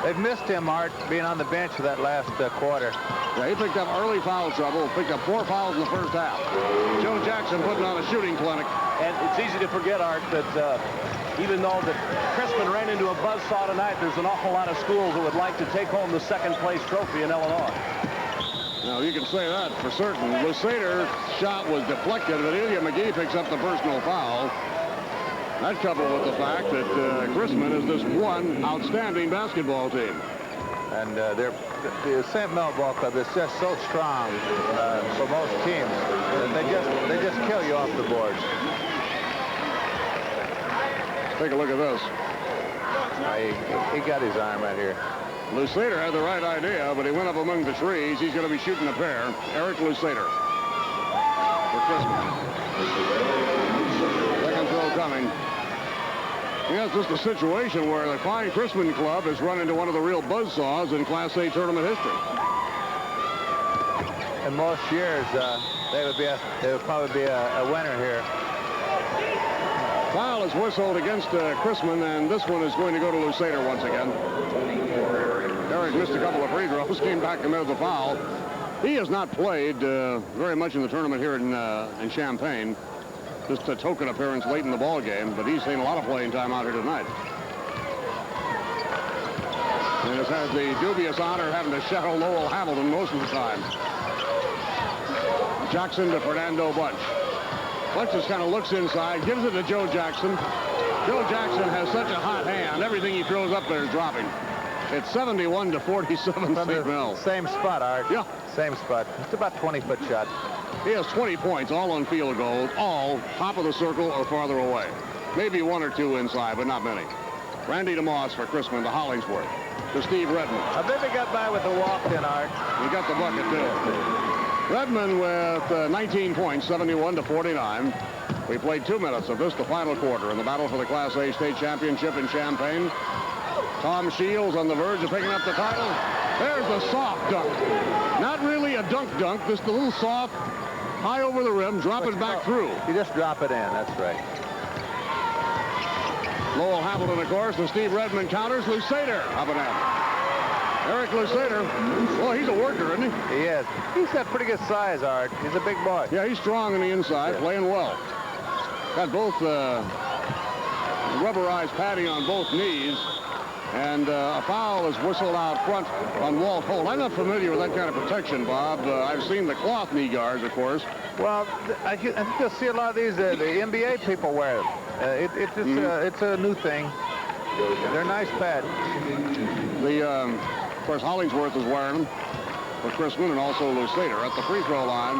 They've missed him, Art, being on the bench for that last quarter. Yeah, he picked up early foul trouble, picked up 4 fouls in the first half. Joe Jackson putting on a shooting clinic. And it's easy to forget, Art, that even though that Chrisman ran into a buzzsaw tonight, there's an awful lot of schools that would like to take home the second-place trophy in Illinois. Now, you can say that for certain. Lusader's shot was deflected, but Ilya McGee picks up the personal foul. That's coupled with the fact that Chrisman is this one outstanding basketball team. And the St. Mel Ball Club is just so strong for most teams. They just kill you off the boards. Take a look at this. He got his arm right here. Lusader had the right idea, but he went up among the trees. He's going to be shooting a pair. Eric Lusader for Chrisman. Second throw coming. Yeah, it's just a situation where the fine Chrisman club has run into one of the real buzzsaws in Class A tournament history. In most years, they would probably be a winner here. Foul is whistled against Chrisman, and this one is going to go to Lusader once again. Eric missed a couple of free throws, came back and made the foul. He has not played very much in the tournament here in Champaign. Just a token appearance late in the ball game, but he's seen a lot of playing time out here tonight. And has had the dubious honor of having to shadow Lowell Hamilton most of the time. Jackson to Fernando Bunch. Bunch just kind of looks inside, gives it to Joe Jackson. Joe Jackson has such a hot hand. Everything he throws up there is dropping. It's 71-47 St. Mel. Same spot, Art. Yeah. Same spot. It's about 20-foot shot. He has 20 points, all on field goals, all top of the circle or farther away. Maybe 1 or 2 inside, but not many. Randy DeMoss for Chrisman to Hollingsworth. To Steve Redmond. I bet they got by with the walk-in, Art. He got the bucket, too. Redmond with 19 points, 71-49. We played 2 minutes of this, the final quarter, in the battle for the Class A state championship in Champaign. Tom Shields on the verge of picking up the title. There's the soft dunk. Not really a dunk, just a little soft, high over the rim, drop it back through. You just drop it in, that's right. Lowell Hamilton, of course, and Steve Redmond counters. Lusader up and in. Eric Lusader, well, he's a worker, isn't he? He is. He's got pretty good size, Art. He's a big boy. Yeah, he's strong on the inside, playing well. Got both rubberized padding on both knees. And a foul is whistled out front on Walt Holt. I'm not familiar with that kind of protection, Bob. I've seen the cloth knee guards, of course. Well, I think you'll see a lot of these. The NBA people wear them. It's a new thing. They're nice pads. Of course, Hollingsworth is wearing them for Chrisman and also Lusader at the free throw line.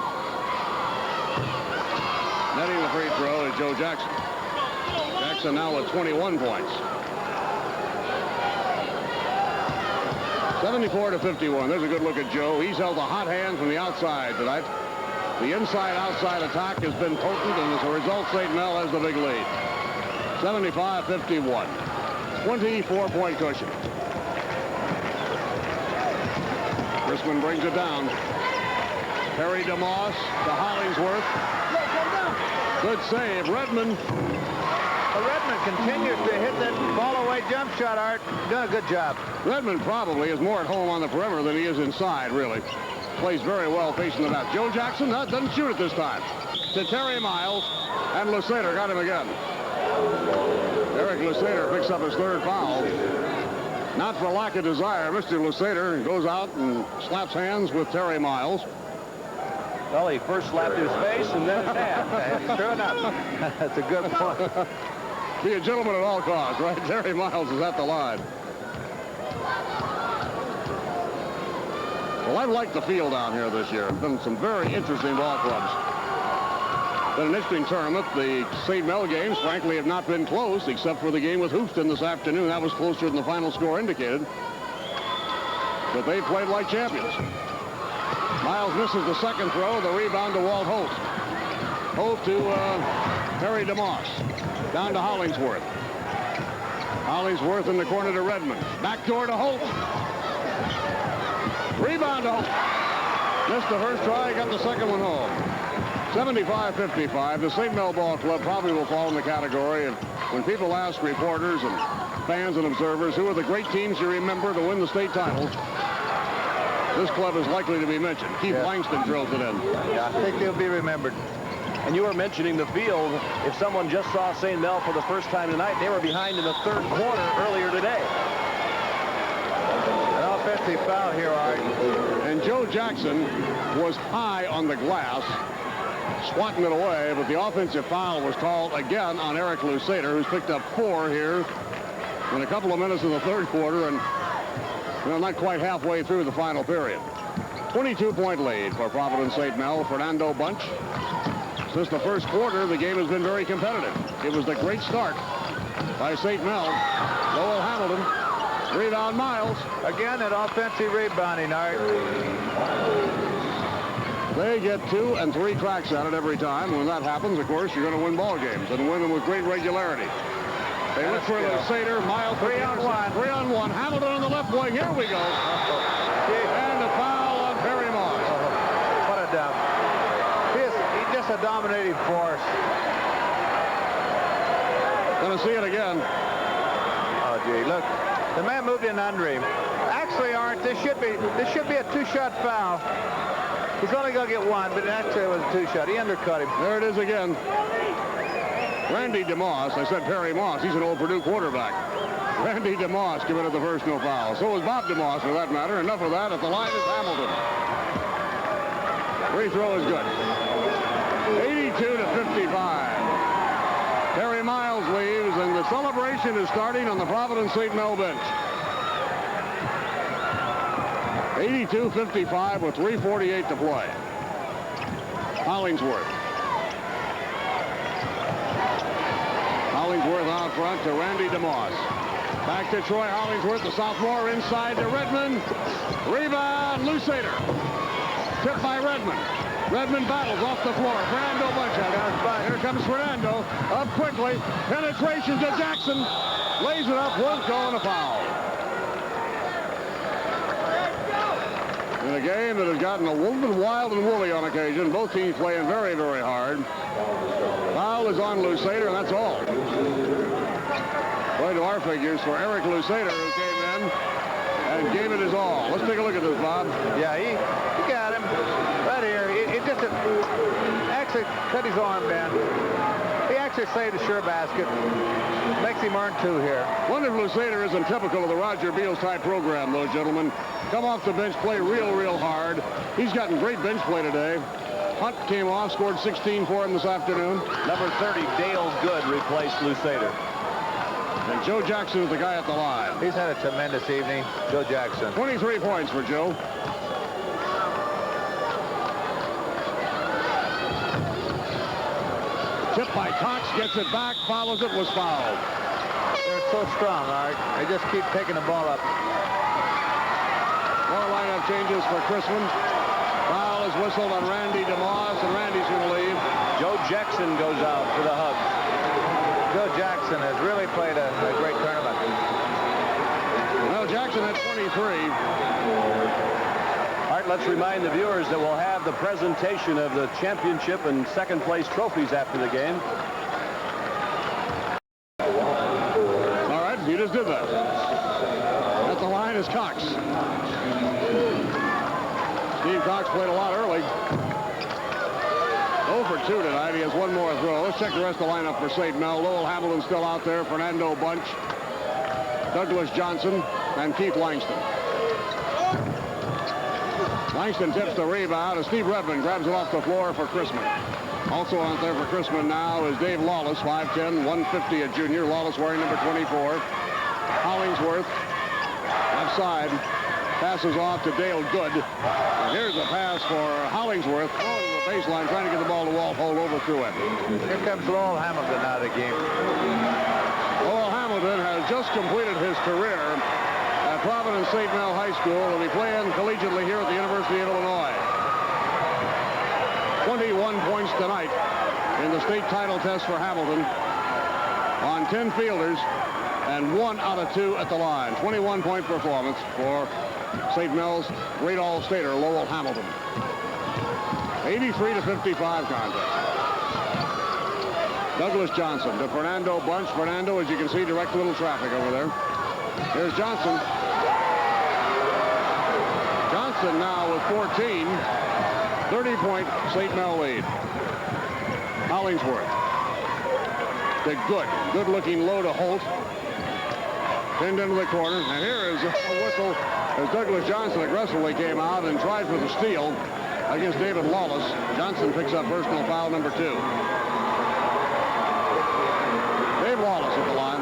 Netting the free throw is Joe Jackson. Jackson now with 21 points. 74-51. There's a good look at Joe. He's held a hot hand from the outside tonight. The inside-outside attack has been potent, and as a result, St. Mel has the big lead. 75-51. 24-point cushion. Chrisman brings it down. Perry DeMoss to Hollingsworth. Good save. Redmond. Redmond continues to hit that fall-away jump shot, Art. Doing a good job. Redmond probably is more at home on the perimeter than he is inside, really. Plays very well facing the net. Joe Jackson doesn't shoot it this time. To Terry Miles, and Lusader got him again. Eric Lusader picks up his 3rd foul. Not for lack of desire, Mr. Lusader goes out and slaps hands with Terry Miles. Well, he first slapped his face and then his hand. True enough. That's a good point. Be a gentleman at all costs, right? Terry Miles is at the line. Well, I've liked the field down here this year. Been some very interesting ball clubs. Been an interesting tournament. The St. Mel games, frankly, have not been close, except for the game with Houston this afternoon. That was closer than the final score indicated. But they played like champions. Miles misses the second throw. The rebound to Walt Holt. Holt to Perry DeMoss. Down to Hollingsworth. Hollingsworth in the corner to Redmond. Backdoor to Holt. Rebound to Holt. Missed the first try, got the second one home. 75-55. The St. Mel Ball Club probably will fall in the category. And when people ask reporters and fans and observers who are the great teams you remember to win the state title, this club is likely to be mentioned. Keith Langston drills it in. Yeah, I think they'll be remembered. And you were mentioning the field. If someone just saw St. Mel for the first time tonight, they were behind in the third quarter earlier today. An offensive foul here, Art. And Joe Jackson was high on the glass, swatting it away, but the offensive foul was called again on Eric Lusader, who's picked up 4 here in a couple of minutes of the third quarter, and not quite halfway through the final period. 22-point lead for Providence-St. Mel. Fernando Bunch. Since the first quarter, the game has been very competitive. It was the great start by St. Mel. Lowell Hamilton. Rebound Miles. Again, an offensive rebounding, Art. They get 2 and 3 cracks at it every time. When that happens, of course, you're going to win ball games and win them with great regularity. They look for Lusader. Miles 3 on 1. 3 on 1. Hamilton on the left wing. Here we go. And a foul on Perry Moss. What a dump. He's just a dominating force. Going to see it again. Oh, gee, look. The man moved in under him. Actually, Art, this should be a 2-shot foul. He's only going to get 1, but actually it was a 2-shot. He undercut him. There it is again. Randy DeMoss. I said Perry Moss. He's an old Purdue quarterback. Randy DeMoss committed the first no foul. So was Bob DeMoss, for that matter. Enough of that. At the line is Hamilton. Free throw is good. 82-55. Perry Miles leaves, and the celebration is starting on the Providence-St. Mel bench. 82-55 with 3:48 to play. Hollingsworth. Hollingsworth out front to Randy DeMoss. Back to Troy Hollingsworth, the sophomore, inside to Redmond. Rebound, Lusader. Tipped by Redmond. Redmond battles off the floor. Fernando Bunch. Here comes Fernando. Up quickly. Penetration to Jackson. Lays it up, won't go, and a foul. In a game that has gotten a little bit wild and woolly on occasion, both teams playing very, very hard. Foul is on Lusader, and that's all. Going to our figures for Eric Lusader, who came in and gave it his all. Let's take a look at this, Bob. Yeah, he got him right here. It just actually cut his arm down. He actually saved a sure basket. Makes him earn 2 here. Wonder if Lusader isn't typical of the Roger Beals type program, though, gentlemen. Come off the bench, play real hard. He's gotten great bench play today. Hunt came off, scored 16 for him this afternoon. Number 30, Dale Good, replaced Lusader. And Joe Jackson is the guy at the line. He's had a tremendous evening, Joe Jackson. 23 points for Joe. Tip by Cox, gets it back, follows it, was fouled. They're so strong, Art. They just keep taking the ball up. More lineup changes for Chrisman. Foul is whistled on Randy DeMoss, and Randy's going to leave. Joe Jackson goes out for the hug. Joe Jackson has really played a great tournament. Well, Jackson had 23. All right, let's remind the viewers that we'll have the presentation of the championship and second place trophies after the game. All right, you just did that. At the line is Cox. Steve Cox played a lot early. 0 for 2 tonight. He has 1 more throw. Let's check the rest of the lineup for St. Mel. Lowell Hamilton still out there. Fernando Bunch, Douglas Johnson, and Keith Langston. Langston tips the rebound as Steve Redmond grabs it off the floor for Chrisman. Also out there for Chrisman now is Dave Lawless, 5'10", 150, a junior. Lawless wearing number 24. Hollingsworth, left side, passes off to Dale Good. And here's a pass for Hollingsworth. baseline trying to get the ball to Walt. Hold over through it. Here comes Lowell Hamilton out of the game. Lowell Hamilton has just completed his career at Providence-St. High School. He'll be playing collegiately here at the University of Illinois. 21 points tonight in the state title test for Hamilton on 10 fielders and 1 out of 2 at the line. 21-point performance for St. Mel's great all-stater Lowell Hamilton. 83-55 contest. Douglas Johnson to Fernando Bunch. Fernando, as you can see, direct little traffic over there. Here's Johnson. Johnson now with 14. 30-point St. Mel lead. Hollingsworth. The good-looking low to Holt. Pinned into the corner. And here is a whistle as Douglas Johnson aggressively came out and tried for the steal against David Lawless. Johnson picks up personal foul number 2. Dave Lawless at the line.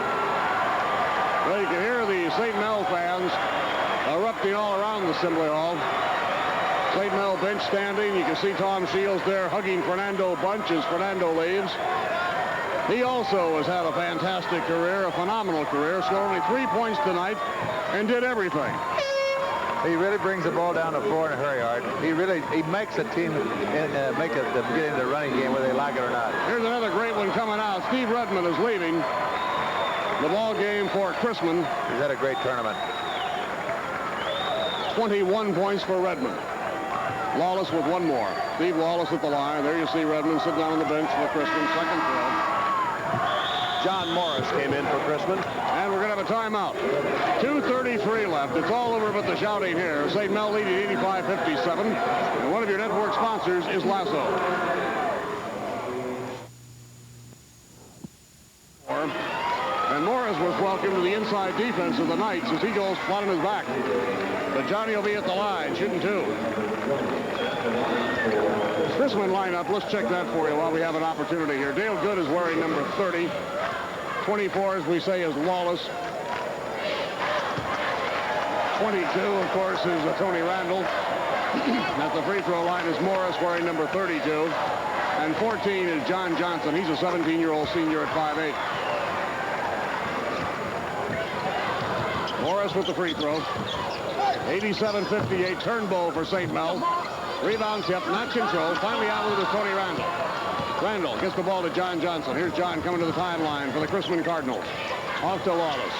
Well, you can hear the St. Mel fans erupting all around the Assembly Hall. St. Mel bench standing. You can see Tom Shields there hugging Fernando Bunch as Fernando leaves. He also has had a fantastic career, a phenomenal career. Scored only 3 points tonight and did everything. He really brings the ball down the floor in a hurry, Art. He makes a team get into the running game whether they like it or not. Here's another great one coming out. Steve Redmond is leaving the ball game for Chrisman. He's had a great tournament. 21 points for Redmond. Lawless with 1 more. Steve Lawless at the line. There you see Redmond sitting down on the bench for Chrisman. Second throw. John Morris came in for Chrisman. And we're going to have a timeout. 2:33 left. It's all over but the shouting here. St. Mel leading 85-57. And one of your network sponsors is Lasso. And Morris was welcomed to the inside defense of the Knights as he goes flat on his back. But Johnny will be at the line, shooting 2. Chrisman lineup, let's check that for you while we have an opportunity here. Dale Good is wearing number 30. 24, as we say, is Lawless. 22, of course, is Tony Randall. At the free throw line is Morris wearing number 32. And 14 is John Johnson. He's a 17-year-old senior at 5'8". Morris with the free throw. 87-58, Turnbow for St. Mel. Rebound tip, not controlled. Finally out with it is Tony Randall. Randall gets the ball to John Johnson. Here's John coming to the timeline for the Chrisman Cardinals. Off to Lawless.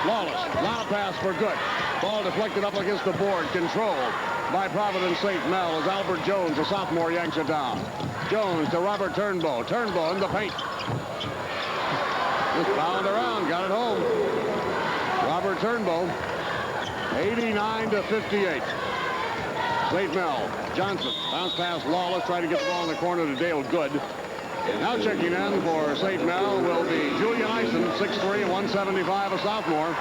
Lawless, not a pass for good. Ball deflected up against the board, controlled by Providence-St. Mel as Albert Jones, a sophomore, yanks it down. Jones to Robert Turnbow. Turnbow in the paint. Just bound around, got it home. Robert Turnbow, 89-58. St. Mel, Johnson, bounce pass Lawless, trying to get the ball in the corner to Dale Good. Now checking in for St. Mel will be Julian Eisen, 6'3", 175, a sophomore.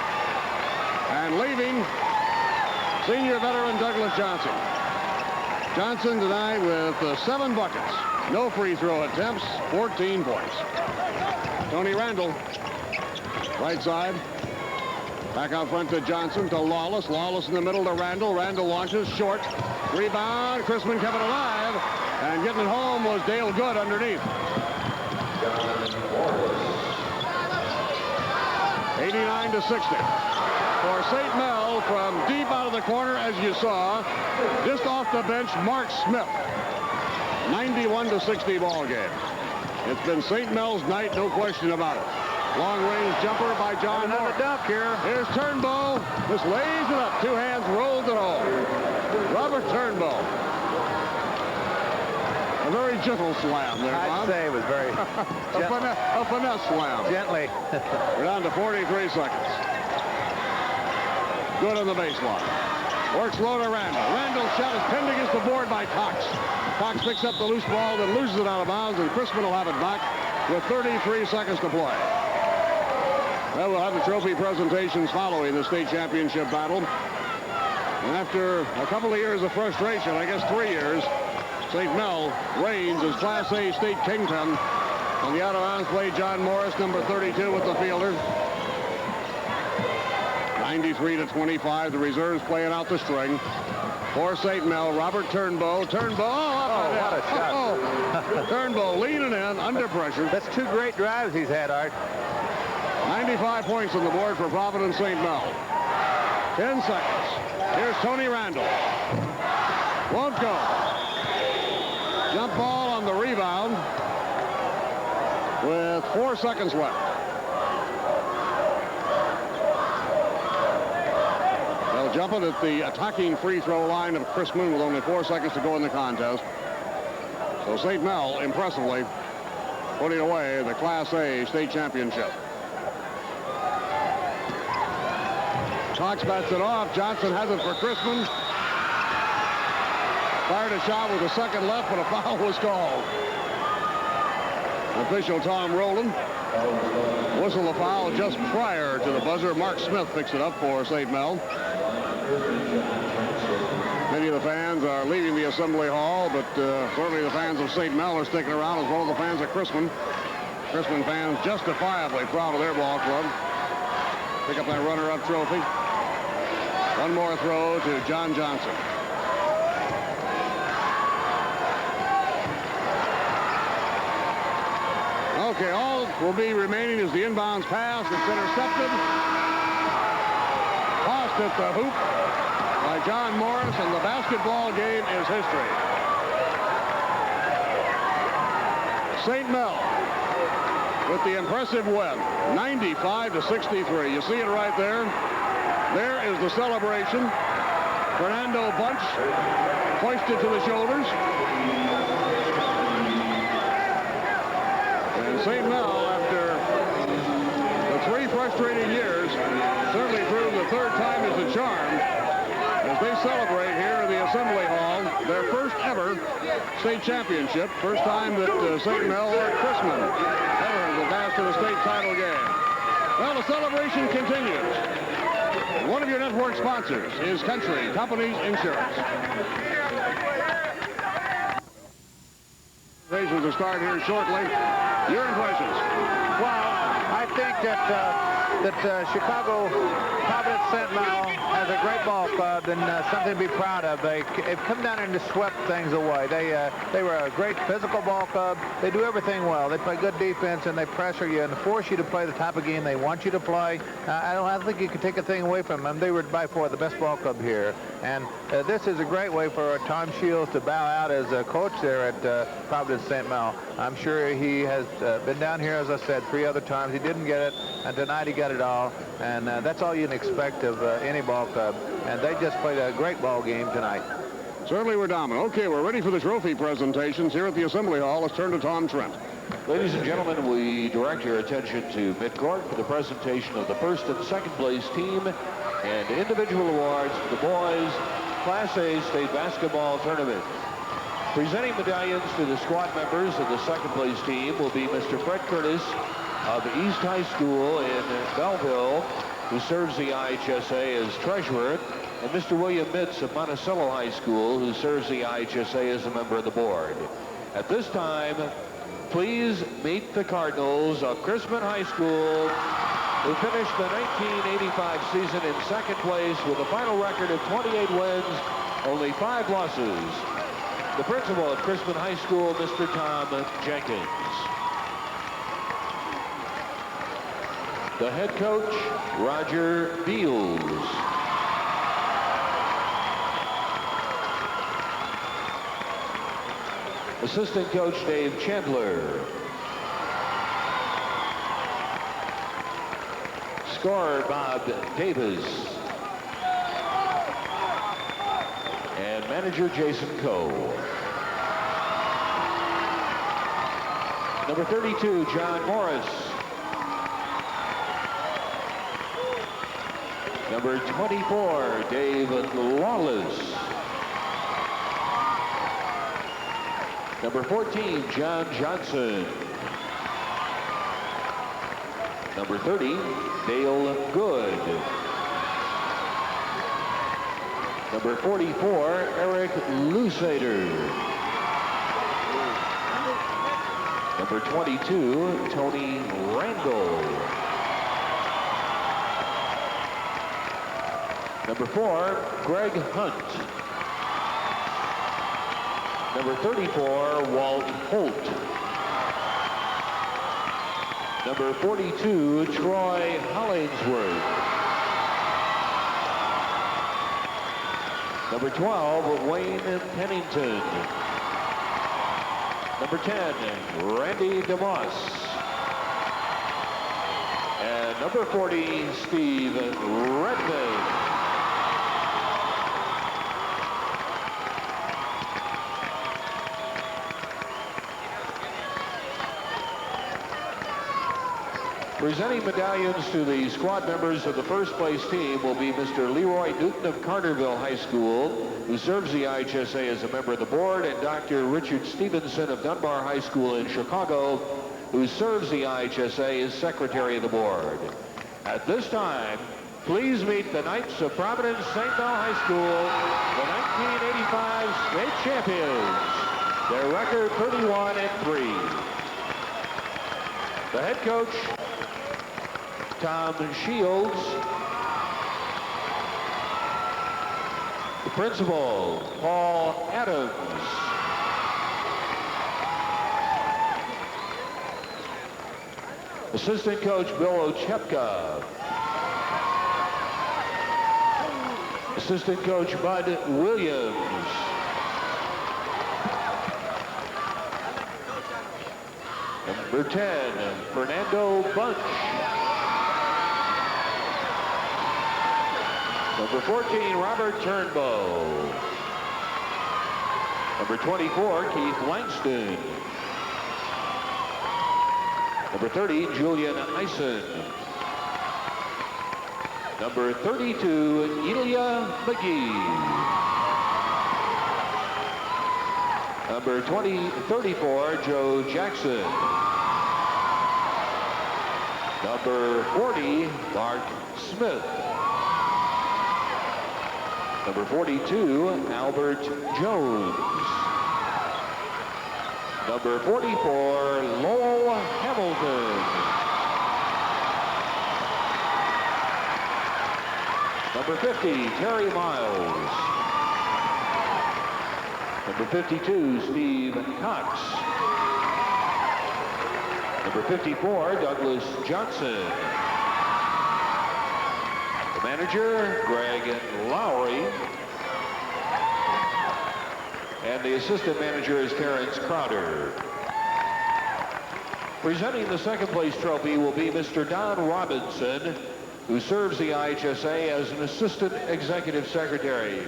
And leaving, senior veteran Douglas Johnson. Johnson tonight with 7 buckets. No free throw attempts, 14 points. Tony Randall, right side. Back out front to Johnson, to Lawless. Lawless in the middle to Randall. Randall launches short. Rebound. Chrisman kept it alive. And getting it home was Dale Good underneath. 89-60. For St. Mel from deep out of the corner, as you saw, just off the bench, Mark Smith. 91-60 ball game. It's been St. Mel's night, no question about it. Long-range jumper by John Moore. Dunk here. Here's Turnbow. Just lays it up. 2 hands, rolls it home. Robert Turnbow. A very gentle slam there, Bob. I'd say it was very a finesse slam. Gently. We're down to 43 seconds. Good on the baseline. Works low to Randall. Randall's shot is pinned against the board by Cox. Cox picks up the loose ball, then loses it out of bounds, and Chrisman will have it back with 33 seconds to play. Well, we'll have the trophy presentations following the state championship battle. And after a couple of years of frustration, I guess 3 years, St. Mel reigns as Class A state kingpin. On the out-of-bounds play, John Morris, number 32 with the fielder. 93-25, the reserves playing out the string. For St. Mel, Robert Turnbow. Turnbow, what a shot. Turnbull leaning in under pressure. That's 2 great drives he's had, Art. 95 points on the board for Providence-St. Mel. 10 seconds. Here's Tony Randall. Won't go. Jump ball on the rebound with 4 seconds left. They'll jump it at the attacking free throw line of Chrisman with only 4 seconds to go in the contest. So St. Mel impressively putting away the Class A state championship. Cox bats it off. Johnson has it for Chrisman. Fired a shot with a second left, but a foul was called. Official Tom Rowland whistled a foul just prior to the buzzer. Mark Smith picks it up for St. Mel. Many of the fans are leaving the assembly hall, but certainly the fans of St. Mel are sticking around, as well as the fans of Chrisman. Chrisman fans justifiably proud of their ball club. Pick up that runner-up trophy. One more throw to John Johnson. Okay, all will be remaining is the inbounds pass. It's intercepted. Tossed at the hoop by John Morris, and the basketball game is history. St. Mel with the impressive win, 95-63. You see it right there. There is the celebration. Fernando Bunch hoisted to the shoulders. And St. Mel, after the 3 frustrating years, certainly proved the 3rd time is a charm as they celebrate here in the Assembly Hall their first ever state championship. First time that St. Mel or Chrisman ever has advanced to the state title game. Well, the celebration continues. One of your network sponsors is Country Companies Insurance. Conversations will start here shortly. Your impressions? Well, I think that Chicago Providence-St. Mel has a great ball club and something to be proud of. They've come down and just swept things away. They were a great physical ball club. They do everything well. They play good defense and they pressure you and force you to play the type of game they want you to play. I don't think you can take a thing away from them. They were by far the best ball club here. And this is a great way for Tom Shields to bow out as a coach there at Providence-St. Mel. I'm sure he has been down here, as I said, 3 other times. He didn't get it, and tonight he got it all. And that's all you can expect of any ball club. And they just played a great ball game tonight. Certainly were dominant. Okay, we're ready for the trophy presentations here at the Assembly Hall. Let's turn to Tom Trent. Ladies and gentlemen, we direct your attention to midcourt for the presentation of the 1st and 2nd place team and individual awards for the boys Class A state basketball tournament. Presenting medallions to the squad members of the 2nd place team will be Mr. Fred Curtis of East High School in Belleville, who serves the IHSA as treasurer, and Mr. William Mitz of Monticello High School, who serves the IHSA as a member of the board. At this time, please meet the Cardinals of Chrisman High School, who finished the 1985 season in 2nd place with a final record of 28 wins, only 5 losses. The principal at Chrisman High School, Mr. Tom Jenkins. The head coach, Roger Beals. Assistant coach, Dave Chandler. Scorer, Bob Davis. And manager, Jason Coe. Number 32, John Morris. Number 24, Dave Lawless. Number 14, John Johnson. Number 30, Dale Good. Number 44, Eric Lusader. Number 22, Tony Randall. Number 4, Greg Hunt. Number 34, Walt Holt. Number 42, Troy Hollingsworth. Number 12, Wayne Pennington. Number 10, Randy DeMoss. And number 40, Steve Redmond. Presenting medallions to the squad members of the first place team will be Mr. Leroy Newton of Carterville High School, who serves the IHSA as a member of the board, and Dr. Richard Stevenson of Dunbar High School in Chicago, who serves the IHSA as secretary of the board. At this time, please meet the Knights of Providence-St. High School, the 1985 state champions. Their record 31-3. The head coach, Tom Shields. The principal, Paul Adams. Assistant coach, Bill Ochepka. Assistant coach, Bud Williams. Number 10, Fernando Bunch. Number 14, Robert Turnbow. Number 24, Keith Langston. Number 30, Julian Eisen. Number 32, Elia McGee. Number 34, Joe Jackson. Number 40, Mark Smith. Number 42, Albert Jones. Number 44, Lowell Hamilton. Number 50, Terry Miles. Number 52, Steve Cox. Number 54, Douglas Johnson. The manager, Greg Lowry. And the assistant manager is Terrence Crowder. Presenting the second place trophy will be Mr. Don Robinson, who serves the IHSA as an assistant executive secretary.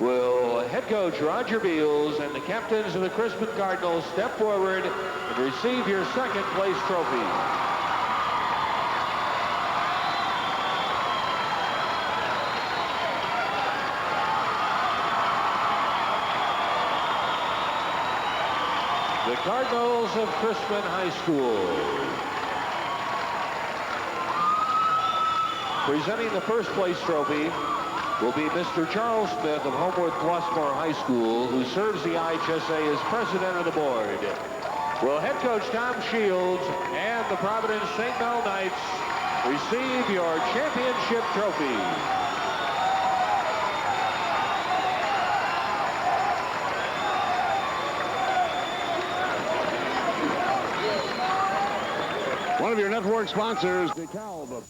Will head coach Roger Beals and the captains of the Chrisman Cardinals step forward and receive your second place trophy. The Cardinals of Chrisman High School. Presenting the first place trophy will be Mr. Charles Smith of Homeworth Flossmoor High School, who serves the IHSA as president of the board. Will head coach Tom Shields and the Providence-St. Knights receive your championship trophy. One of your network sponsors, DeKalb.